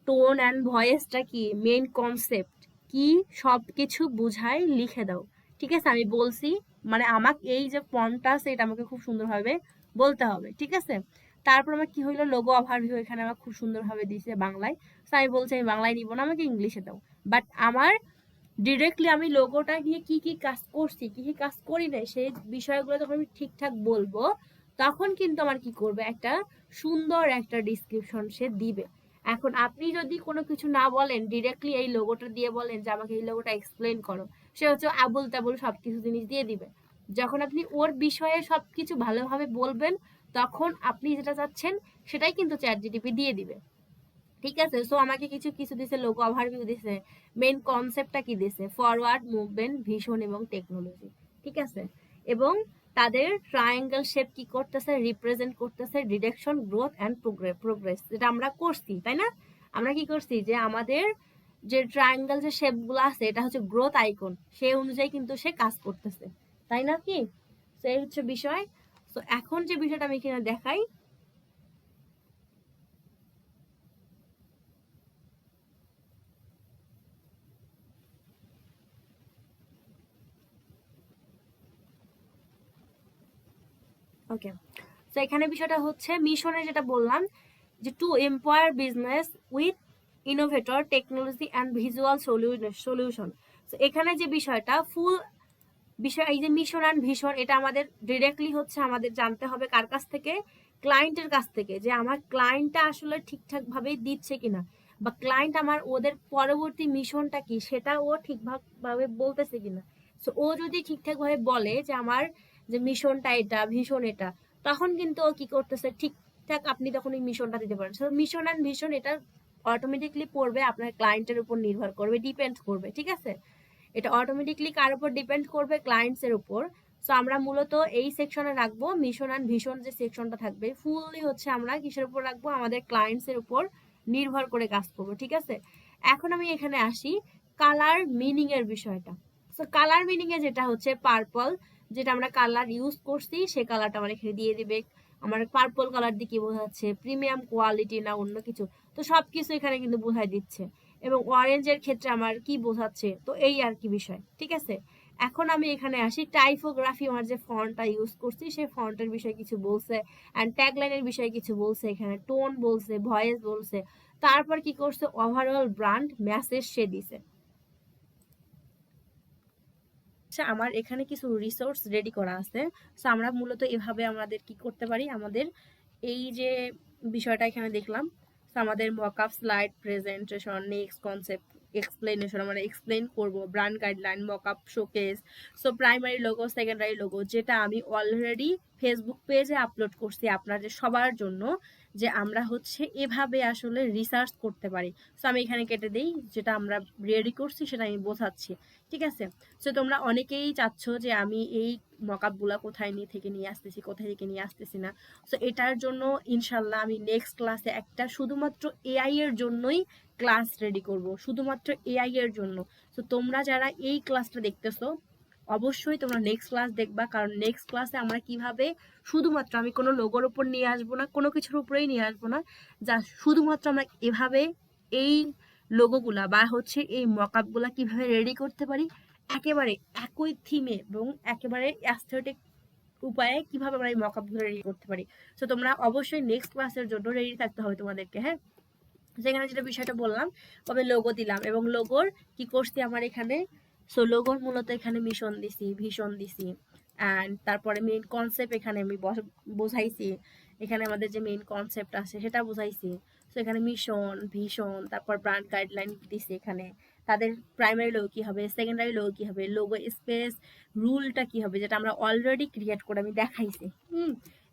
টোন অ্যান্ড ভয়েসটা কি, মেইন কনসেপ্ট কি, সব কিছু বুঝাই লিখে দাও। ঠিক আছে, আমি বলছি, মানে আমাকে এই যে ফর্মটা আছে এটা আমাকে খুব সুন্দরভাবে বলতে হবে। ঠিক আছে, তারপর আমার কি হইলো, লোগো ওভারভিউ এখানে আমার খুব সুন্দরভাবে দিয়েছে বাংলায়। তো আমি বলছি আমি বাংলায় নিব না, আমাকে ইংলিশে দাও। বাট আমার ডিরেক্টলি আমি লোগোটা নিয়ে কি কি কাজ করছি কি কি কাজ করি নাই সেই বিষয়গুলো যখন আমি ঠিকঠাক বলবো, তখন কিন্তু আমার কি করবে, একটা সুন্দর একটা ডিসক্রিপশন সে দিবে। এখন আপনি যদি কোনো কিছু না বলেন, ডিরেক্টলি এই লোগোটা দিয়ে বলেন যে আমাকে এই লোগোটা এক্সপ্লেন করো, সে হচ্ছে আবুল তাবুল সবকিছু জিনিস দিয়ে দিবে। যখন আপনি ওর বিষয়ে সবকিছু ভালোভাবে বলবেন, তখন আপনি যেটা চাচ্ছেন সেটাই কিন্তু চ্যাট জিটিপি দিয়ে দিবে। ঠিক আছে, সো আমাকে কিছু কিছু দিছে, লোগো ওভারভিউ দিছে, মেইন কনসেপ্টটা কি দিছে, ফরওয়ার্ড মুভমেন্ট ভিশন এবং টেকনোলজি। ঠিক আছে, এবং তাদের ট্রায়াঙ্গেল শেপ কি করতেছে, রিপ্রেজেন্ট করতেছে ডিরেকশন গ্রোথ অ্যান্ড প্রোগ্রেস, যেটা আমরা করছি তাই না। আমরা কি করছি যে আমাদের যে ট্রায়াঙ্গেল যে শেপগুলো আছে এটা হচ্ছে গ্রোথ আইকন, সেই অনুযায়ী কিন্তু সে কাজ করতেছে, তাই না কি। তো এই হচ্ছে বিষয়। তো এখন যে বিষয়টা আমি এখানে দেখাই, ওকে, তো এখানে বিষয়টা হচ্ছে মিশনে যেটা বললাম যে two empower business with innovator technology and visual solution. তো এখানে যে বিষয়টা ফুল বিষয়, এই যে মিশন অ্যান্ড ভিশন, এটা আমাদের ডিরেক্টলি হচ্ছে আমাদের জানতে হবে কার কাছ থেকে, ক্লায়েন্টের কাছ থেকে, যে আমার ক্লায়েন্টটা আসলে ঠিকঠাক ভাবে দিচ্ছে কিনা, বা ক্লায়েন্ট আমার ওদের পরবর্তী মিশনটা কি সেটা ও ঠিকঠাক ভাবে বলতেছে কিনা। সো ও যদি ঠিকঠাক ভাবে বলে যে আমার যে মিশনটা এটা ভিশন এটা, তখন কিন্তু ও কি করতেছে ঠিকঠাক আপনি তখন এই মিশনটা দিতে পারেন। সো মিশন অ্যান্ড ভিশন এটা অটোমেটিকলি পড়বে আপনার ক্লায়েন্টের উপর নির্ভর করবে, ডিপেন্ড করবে। ঠিক আছে, এটা অটোমেটিকলি কার উপর ডিপেন্ড করবে, ক্লায়েন্টস এর উপর। সো আমরা মূলত এই সেকশনে রাখবো মিশন অ্যান্ড ভিশন, যে সেকশনটা থাকবে ফুললি হচ্ছে আমরা কিসের উপর রাখবো, আমাদের ক্লায়েন্টস এর উপর নির্ভর করে কাজ করবো। ঠিক আছে, এখন আমি এখানে আসি কালার মিনিং এর বিষয়টা। সো কালার মিনিং এ যেটা হচ্ছে পার্পল, যেটা আমরা কালার ইউজ করছি সেই কালারটা আমার এখানে দিয়ে দিবে। আমার পার্পল কালার দিয়ে কি বোঝাচ্ছে, প্রিমিয়াম কোয়ালিটি না অন্য কিছু, তো সবকিছু এখানে কিন্তু বোঝাই দিচ্ছে। এবং অরেঞ্জের ক্ষেত্রে আমার কি বোঝাচ্ছে, তো এই আর কি বিষয়। ঠিক আছে, এখন আমি এখানে আসি টাইপোগ্রাফি, আমার যে ফন্টটা ইউজ করছি সেই ফন্টের বিষয়ে কিছু বলছে, অ্যান্ড ট্যাগলাইনের বিষয়ে কিছু বলছে, এখানে টোন বলছে, ভয়েস বলছে, তারপর কি করছে, ওভারঅল ব্র্যান্ড মেসেজ সে দিছে। আচ্ছা, আমার এখানে কিছু রিসোর্স রেডি করা আছে। সো আমরা মূলত এভাবে আমাদের কি করতে পারি, আমাদের এই যে বিষয়টা এখানে দেখলাম, সো আমাদের mockup, slide, presentation, next concept, explanation, আমরা এক্সপ্লেন করব, brand guideline, mockup, showcase, so primary logo, secondary logo, যেটা আমি অলরেডি ফেসবুক পেজে আপলোড করছি আপনাদের সবার জন্য, যে আমরা হচ্ছে এভাবে আসলে রিসার্চ করতে পারি। সো আমি এখানে কেটে দিই, যেটা আমরা রেডি করছি সেটা আমি বোঝাচ্ছি। ঠিক আছে, সো তোমরা অনেকেই চাচ্ছ যে আমি এই মকআপগুলা কোথায় থেকে নিয়ে আসতেছি, কোথায় থেকে নিয়ে আসতেছি না। সো এটার জন্য ইনশাল্লাহ আমি নেক্সট ক্লাসে একটা শুধুমাত্র এআই এর জন্যই ক্লাস রেডি করব, শুধুমাত্র এআই এর জন্য। সো তোমরা যারা এই ক্লাসটা দেখতেছো অবশ্যই তোমরা নেক্সট ক্লাস দেখবা, কারণ নেক্সট ক্লাসে আমরা কিভাবে শুধুমাত্র, আমি কোনো লোগোর উপর নিয়ে আসবো না, কোনো কিছুর উপরেই নিয়ে আসবো না, যা শুধুমাত্র আমরা এভাবে এই লোগোগুলা বা হচ্ছে এই মকআপগুলা কিভাবে রেডি করতে পারি, একেবারে একই থিমে এবং একেবারে অ্যাস্থেটিক উপায়ে কিভাবে আমরা এই মকআপগুলো রেডি করতে পারি। তো তোমরা অবশ্যই নেক্সট ক্লাসের জন্য রেডি থাকতে হবে তোমাদেরকে। হ্যাঁ, যেখানে যেটা বিষয়টা বললাম, তবে লোগো দিলাম এবং লোগোর কি করছি আমার এখানে, সো লোগোর মূলত এখানে মিশন দিছি, ভিশন দিছি, অ্যান্ড তারপরে মেইন কনসেপ্ট এখানে আমি বোঝাইছি, এখানে আমাদের যে মেইন কনসেপ্ট আছে সেটা বোঝাইছি। সো এখানে মিশন, ভিশন, তারপর ব্র্যান্ড গাইডলাইন দিছি এখানে, তাদের প্রাইমারি লোগো কি হবে, সেকেন্ডারি লোগো কি হবে, লোগো স্পেস রুলটা কি হবে, যেটা আমরা অলরেডি ক্রিয়েট করে আমি দেখাইছি।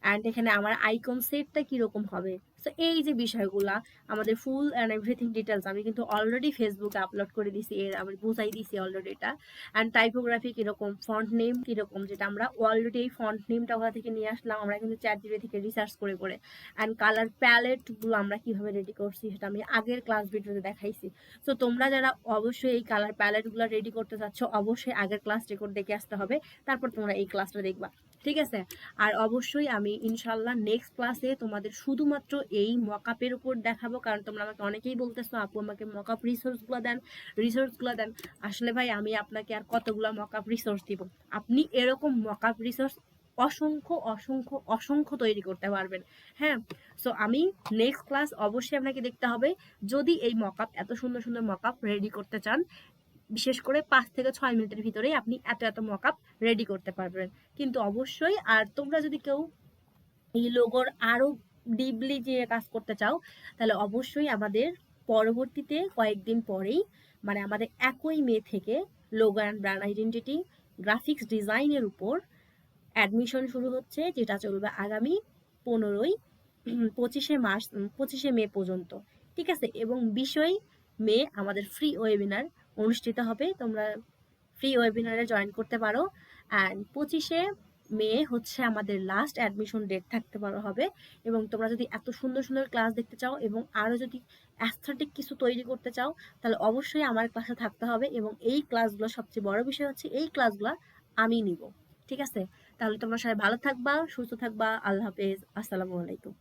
অ্যান্ড এখানে আমার আইকন সেটটা কীরকম হবে। সো এই যে বিষয়গুলা আমাদের ফুল অ্যান্ড এভরিথিং ডিটেলস আমি কিন্তু অলরেডি ফেসবুকে আপলোড করে দিছি, এর আমি বুঝাই দিছি অলরেডি এটা। অ্যান্ড টাইপোগ্রাফি কীরকম, ফন্ট নেম কীরকম, যেটা আমরা অলরেডি এই ফন্ট নেমটা ওখান থেকে নিয়ে আসলাম আমরা কিন্তু ChatGPT থেকে রিসার্চ করে করে। অ্যান্ড কালার প্যালেটগুলো আমরা কীভাবে রেডি করছি সেটা আমি আগের ক্লাস ভিডিওতে দেখাইছি। সো তোমরা যারা অবশ্যই এই কালার প্যালেটগুলো রেডি করতে চাচ্ছ অবশ্যই আগের ক্লাস রেকর্ড দেখে আসতে হবে, তারপর তোমরা এই ক্লাসটা দেখবা, ঠিক আছে? আর অবশ্যই আমি ইনশাল্লাহ নেক্সট ক্লাসে তোমাদের শুধুমাত্র এই মকআপের উপর দেখাবো, কারণ তোমরা আমাকে অনেকেই বলতেছো আপু আমাকে মকআপ রিসোর্সগুলো দেন। আসলে ভাই আমি আপনাকে আর কতগুলো মকআপ রিসোর্স দিব? আপনি এরকম মকআপ রিসোর্স অসংখ্য অসংখ্য অসংখ্য তৈরি করতে পারবেন। হ্যাঁ, সো আমি নেক্সট ক্লাস অবশ্যই আপনাকে দেখতে হবে। যদি এই মকআপ এত সুন্দর সুন্দর মকআপ রেডি করতে চান, বিশেষ করে 5 থেকে 6 মিনিটের ভিতরেই আপনি এত এত মকআপ রেডি করতে পারবেন। কিন্তু অবশ্যই আর তোমরা যদি কেউ এই লোগোর আরো ডিপলি যে কাজ করতে চাও, তাহলে অবশ্যই আমাদের পরবর্তীতে কয়েকদিন পরেই, মানে আমাদের 1 মে থেকে logo and brand identity graphics ডিজাইনের উপর অ্যাডমিশন শুরু হচ্ছে, যেটা চলবে আগামী 25শে মে পর্যন্ত, ঠিক আছে? এবং 20 মে আমাদের ফ্রি ওয়েবিনার অনুষ্ঠিত হবে, তোমরা ফ্রি ওয়েবিনারে জয়েন করতে পারো। অ্যান্ড 25শে মে হচ্ছে আমাদের লাস্ট অ্যাডমিশন ডেট থাকতে হবে। এবং তোমরা যদি এত সুন্দর সুন্দর ক্লাস দেখতে চাও এবং আরও যদি অ্যাস্থেটিক কিছু তৈরি করতে চাও, তাহলে অবশ্যই আমার ক্লাসে থাকতে হবে। এবং এই ক্লাসগুলো সবচেয়ে বড় বিষয় হচ্ছে এই ক্লাসগুলো আমি নিব, ঠিক আছে? তাহলে তোমরা সবাই ভালো থাকবা, সুস্থ থাকবা। আল্লাহ হাফেজ, আসসালামু আলাইকুম।